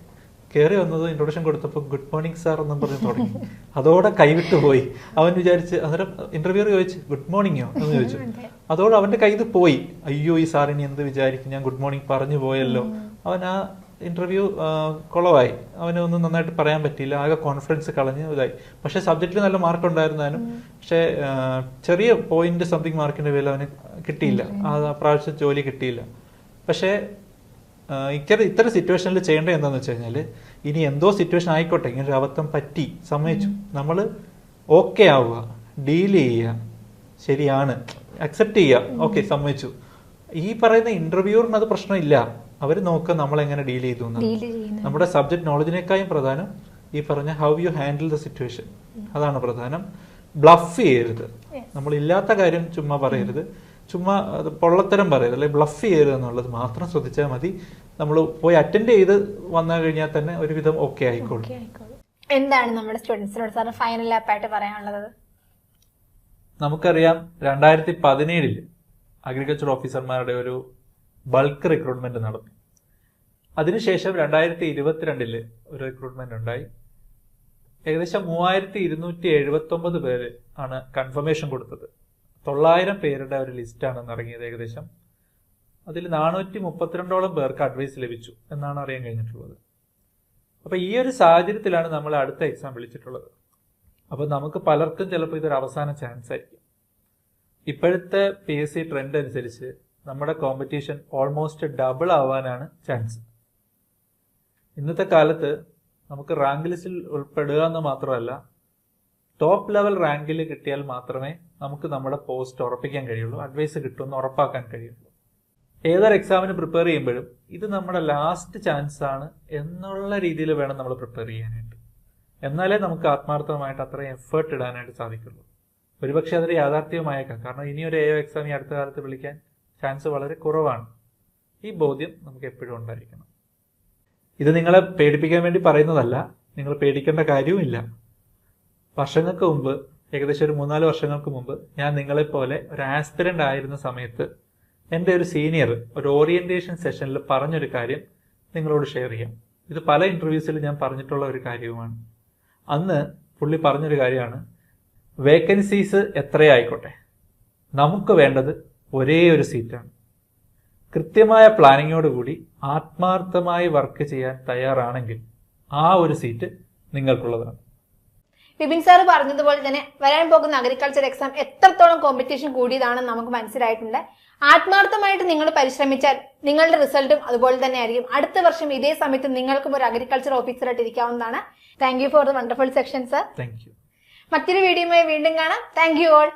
കയറി വന്നത് ഇൻട്രൊഡക്ഷൻ കൊടുത്തപ്പോൾ ഗുഡ് മോർണിംഗ് സാർ എന്നും പറഞ്ഞ് തുടങ്ങി. അതോടെ കൈവിട്ട് പോയി. അവൻ വിചാരിച്ച്, അന്നേരം ഇന്റർവ്യൂർ ചോദിച്ചു ഗുഡ് മോർണിംഗോ എന്ന് ചോദിച്ചു. അതോടെ അവന്റെ കയ്യിൽ പോയി. അയ്യോ, ഈ സാറിനി എന്ത് വിചാരിക്കും, ഞാൻ ഗുഡ് മോർണിംഗ് പറഞ്ഞു പോയല്ലോ. അവൻ ആ ഇന്റർവ്യൂ കുളമായി. അവനൊന്നും നന്നായിട്ട് പറയാൻ പറ്റിയില്ല. ആകെ കോൺഫിഡൻസ് കളഞ്ഞ് ഇതായി. പക്ഷെ സബ്ജക്റ്റിൽ നല്ല മാർക്ക് ഉണ്ടായിരുന്നാലും പക്ഷെ ചെറിയ പോയിന്റ് സംതിങ് മാർക്കിന്റെ പേരിൽ അവന് കിട്ടിയില്ല. ആ പ്രാവശ്യം ജോലി കിട്ടിയില്ല. പക്ഷേ ഇത്തരം സിറ്റുവേഷനിൽ ചെയ്യേണ്ടത് എന്താണെന്ന് വെച്ച് കഴിഞ്ഞാൽ, ഇനി എന്തോ സിറ്റുവേഷൻ ആയിക്കോട്ടെ, ഇങ്ങനെ ഒരു അബദ്ധം പറ്റി, സമ്മതിച്ചു, നമ്മൾ ഓക്കെ ആവുക, ഡീൽ ചെയ്യുക, ശരിയാണ്, അക്സെപ്റ്റ് ചെയ്യുക, ഓക്കെ സമ്മതിച്ചു. ഈ പറയുന്ന ഇന്റർവ്യൂറിന് അത് പ്രശ്നമില്ല. അവർ നോക്കുക നമ്മളെങ്ങനെ ഡീൽ ചെയ്തു. നമ്മുടെ സബ്ജക്ട് നോളജിനേക്കാളും പ്രധാനം ഈ പറഞ്ഞ how you handle the situation, അതാണ് പ്രധാനം. ബ്ലഫ് ചെയ്യരുത്. നമ്മൾ ഇല്ലാത്ത കാര്യം ചുമ്മാ പറയരുത്, ചുമ്മാ അത് പൊള്ളത്തരം പറയരുത്, അല്ലെങ്കിൽ ബ്ലഫ് ചെയ്യരുത് എന്നുള്ളത് മാത്രം ശ്രദ്ധിച്ചാൽ മതി. നമ്മൾ പോയി അറ്റൻഡ് ചെയ്ത് വന്നു കഴിഞ്ഞാൽ തന്നെ ഒരുവിധം ഓക്കെ ആയിക്കോളും. എന്താണ് നമ്മുടെ സ്റ്റുഡൻസിനോട് സാർ ഫൈനൽ ആപ്പായിട്ട് പറയാനുള്ളത്? നമുക്കറിയാം 2017 അഗ്രികൾച്ചർ ഓഫീസർമാരുടെ ഒരു ബൾക്ക് റിക്രൂട്ട്മെന്റ് നടന്നു. അതിനുശേഷം 2022 ഒരു റിക്രൂട്ട്മെന്റ് ഉണ്ടായി. ഏകദേശം 3279 പേര് ആണ് കൺഫർമേഷൻ കൊടുത്തത്. 900 പേരുടെ ഒരു ലിസ്റ്റാണ് ഇറങ്ങിയത് ഏകദേശം. അതിൽ 432ഓളം പേർക്ക് അഡ്വൈസ് ലഭിച്ചു എന്നാണ് അറിയാൻ കഴിഞ്ഞിട്ടുള്ളത്. അപ്പൊ ഈ ഒരു സാഹചര്യത്തിലാണ് നമ്മൾ അടുത്ത എക്സാം വിളിച്ചിട്ടുള്ളത്. അപ്പൊ നമുക്ക് പലർക്കും ചിലപ്പോൾ ഇതൊരു അവസാന ചാൻസ് ആയിരിക്കും. ഇപ്പോഴത്തെ PSC ട്രെൻഡ് അനുസരിച്ച് നമ്മുടെ കോമ്പറ്റീഷൻ ഓൾമോസ്റ്റ് ഡബിൾ ആവാനാണ് ചാൻസ്. ഇന്നത്തെ കാലത്ത് നമുക്ക് റാങ്ക് ലിസ്റ്റിൽ ഉൾപ്പെടുക എന്ന് മാത്രമല്ല, ടോപ്പ് ലെവൽ റാങ്കിൽ കിട്ടിയാൽ മാത്രമേ നമുക്ക് നമ്മുടെ പോസ്റ്റ് ഉറപ്പിക്കാൻ കഴിയുള്ളൂ, അഡ്വൈസ് കിട്ടുമെന്ന് ഉറപ്പാക്കാൻ കഴിയുള്ളൂ. ഏതൊരു എക്സാമിന് പ്രിപ്പയർ ചെയ്യുമ്പോഴും ഇത് നമ്മുടെ ലാസ്റ്റ് ചാൻസ് ആണ് എന്നുള്ള രീതിയിൽ വേണം നമ്മൾ പ്രിപ്പയർ ചെയ്യാനായിട്ട്. എന്നാലേ നമുക്ക് ആത്മാർത്ഥമായിട്ട് അത്രയും എഫേർട്ട് ഇടാനായിട്ട് സാധിക്കുള്ളൂ. ഒരുപക്ഷെ അതൊരു യാഥാർത്ഥ്യമായേക്കാം. കാരണം ഇനിയൊരു എക്സാം ഈ അടുത്ത കാലത്ത് വിളിക്കാൻ ചാൻസ് വളരെ കുറവാണ്. ഈ ബോധ്യം നമുക്ക് എപ്പോഴും ഉണ്ടായിരിക്കണം. ഇത് നിങ്ങളെ പേടിപ്പിക്കാൻ വേണ്ടി പറയുന്നതല്ല, നിങ്ങൾ പേടിക്കേണ്ട കാര്യവുമില്ല. വർഷങ്ങൾക്ക് മുമ്പ്, ഏകദേശം ഒരു 3-4 വർഷങ്ങൾക്ക് മുമ്പ്, ഞാൻ നിങ്ങളെപ്പോലെ ഒരു ആസ്പിരന്റ് ആയിരുന്ന സമയത്ത് എൻ്റെ ഒരു സീനിയർ ഒരു ഓറിയന്റേഷൻ സെഷനിൽ പറഞ്ഞൊരു കാര്യം നിങ്ങളോട് ഷെയർ ചെയ്യാം. ഇത് പല ഇന്റർവ്യൂസിൽ ഞാൻ പറഞ്ഞിട്ടുള്ള ഒരു കാര്യവുമാണ്. അന്ന് പുള്ളി പറഞ്ഞൊരു കാര്യമാണ്, വേക്കൻസീസ് എത്രയായിക്കോട്ടെ, നമുക്ക് വേണ്ടത് ഒരേ ഒരു സീറ്റാണ്. കൃത്യമായ പ്ലാനിങ്ങോടുകൂടി ആത്മാർത്ഥമായി വർക്ക് ചെയ്യാൻ തയ്യാറാണെങ്കിൽ ആ ഒരു സീറ്റ് നിങ്ങൾക്കുള്ളതാണ്. വിപിൻ സാർ പറഞ്ഞതുപോലെ തന്നെ വരാൻ പോകുന്ന അഗ്രികൾച്ചർ എക്സാം എത്രത്തോളം കോമ്പറ്റീഷൻ കൂടിയതാണെന്ന് നമുക്ക് മനസ്സിലായിട്ടുണ്ട്. ആത്മാർത്ഥമായിട്ട് നിങ്ങൾ പരിശ്രമിച്ചാൽ നിങ്ങളുടെ റിസൾട്ടും അതുപോലെ തന്നെ ആയിരിക്കും. അടുത്ത വർഷം ഇതേ സമയത്ത് നിങ്ങൾക്കും ഒരു അഗ്രികൾച്ചർ ഓഫീസറായിട്ട് ഇരിക്കാവുന്നതാണ്. Thank you for the wonderful section sir. Thank you. മറ്റൊരു വീഡിയോയുമായി വീണ്ടും കാണാം. Thank you all.